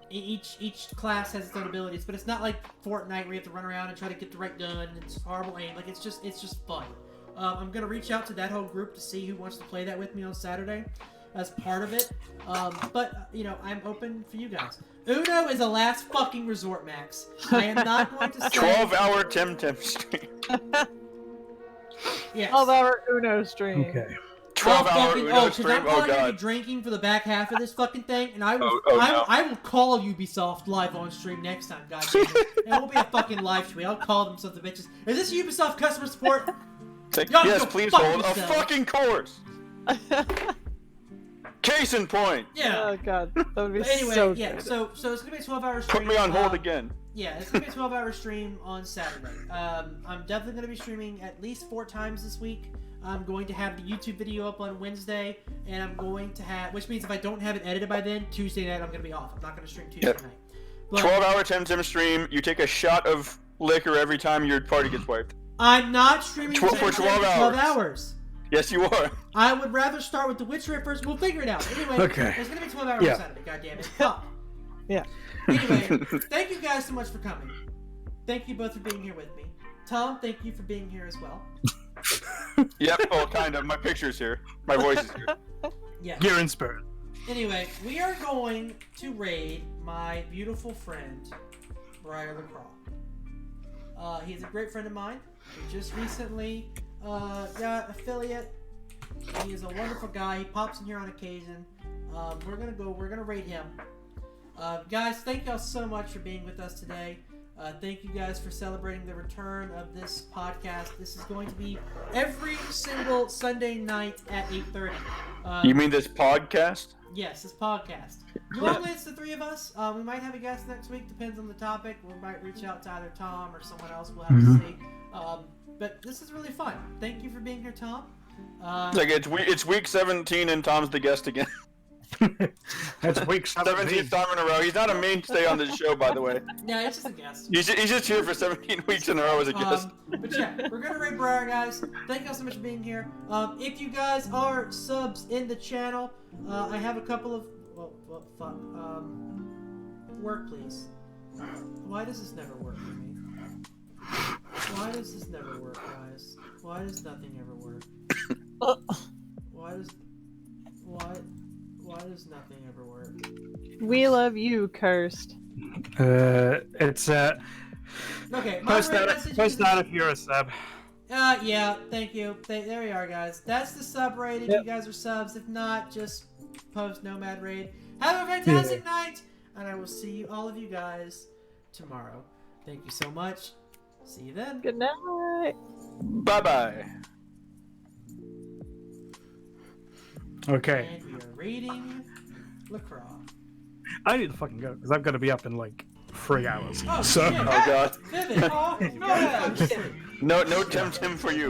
Each class has its own abilities, but it's not like Fortnite where you have to run around and try to get the right gun and it's horrible aim. Like, it's just fun. I'm gonna reach out to that whole group to see who wants to play that with me on Saturday as part of it. But you know, I'm open for you guys. Uno is a last fucking resort, Max. I am not going to say 12-hour Temtem stream. Yes. 12-hour Uno stream. Okay. 12-hour Uno because stream. I'm Oh probably gonna be god. drinking for the back half of this fucking thing, and I will, No. I will call Ubisoft live on stream next time, goddamn it. It won't be a fucking live stream. I'll call them sons of bitches. Is this Ubisoft customer support? Y'all Yes, go please fuck hold a yourself. fucking course. Case in point. Yeah. Oh god, that would be But anyway, so yeah. good. So it's gonna be a 12-hour stream. Put me on hold again. Yeah, it's gonna be a 12-hour stream on Saturday. I'm definitely gonna be streaming at least 4 times this week. I'm going to have the YouTube video up on Wednesday, and I'm going to have, which means if I don't have it edited by then, Tuesday night I'm gonna be off. I'm not gonna stream Tuesday Yep. night. But 12-hour Temtem stream. You take a shot of liquor every time your party gets wiped. I'm not streaming For Temtem 12 12 hours. hours. Yes, you are. I would rather start with The Witcher at first. We'll figure it out. Anyway, Okay. there's gonna be 12 hours Yeah. on Saturday. God damn it. Fuck. Yeah. Anyway, thank you guys so much for coming. Thank you both for being here with me. Tom, thank you for being here as well. Yep. Oh, kind of. My picture's here. My voice is here. Yeah. You're in spirit. Anyway, we are going to raid my beautiful friend, Briar LaCroix. He's a great friend of mine. We just recently got affiliate. He is a wonderful guy. He pops in here on occasion. We're gonna raid him. Guys, thank y'all so much for being with us today. Thank you guys for celebrating the return of this podcast. This is going to be every single Sunday night at 8:30. You mean this podcast? Yes, this podcast. Normally it's the 3 of us. We might have a guest next week, depends on the topic. We might reach out to either Tom or someone else. We'll have to see. But this is really fun. Thank you for being here, Tom. It's week 17 and Tom's the guest again. That's week 17th time in a row. He's not a mainstay on this show, by the way. Yeah, it's just a guest. He's just here for 17 weeks in a row as a guest. But yeah, we're gonna raid Briar, guys. Thank y'all so much for being here. If you guys are subs in the channel, I have a couple of fuck. Work, please. Why does this never work for me? Why does this never work, guys? Why does nothing ever work? Why does nothing ever work? We love you, Cursed. It's Okay, post my that. message Post is- that if you're a sub. yeah, thank you. There we are, guys. That's the sub raid if you guys are subs. If not, just post Nomad raid. Have a fantastic night, and I will see all of you guys tomorrow. Thank you so much. See you then. Good night. Bye-bye. Okay. And we are raiding LaCroix. I need to fucking go because I've got to be up in like 3 hours. Oh, So. shit. Oh god. Vivid. Oh, no. No Temtem for you.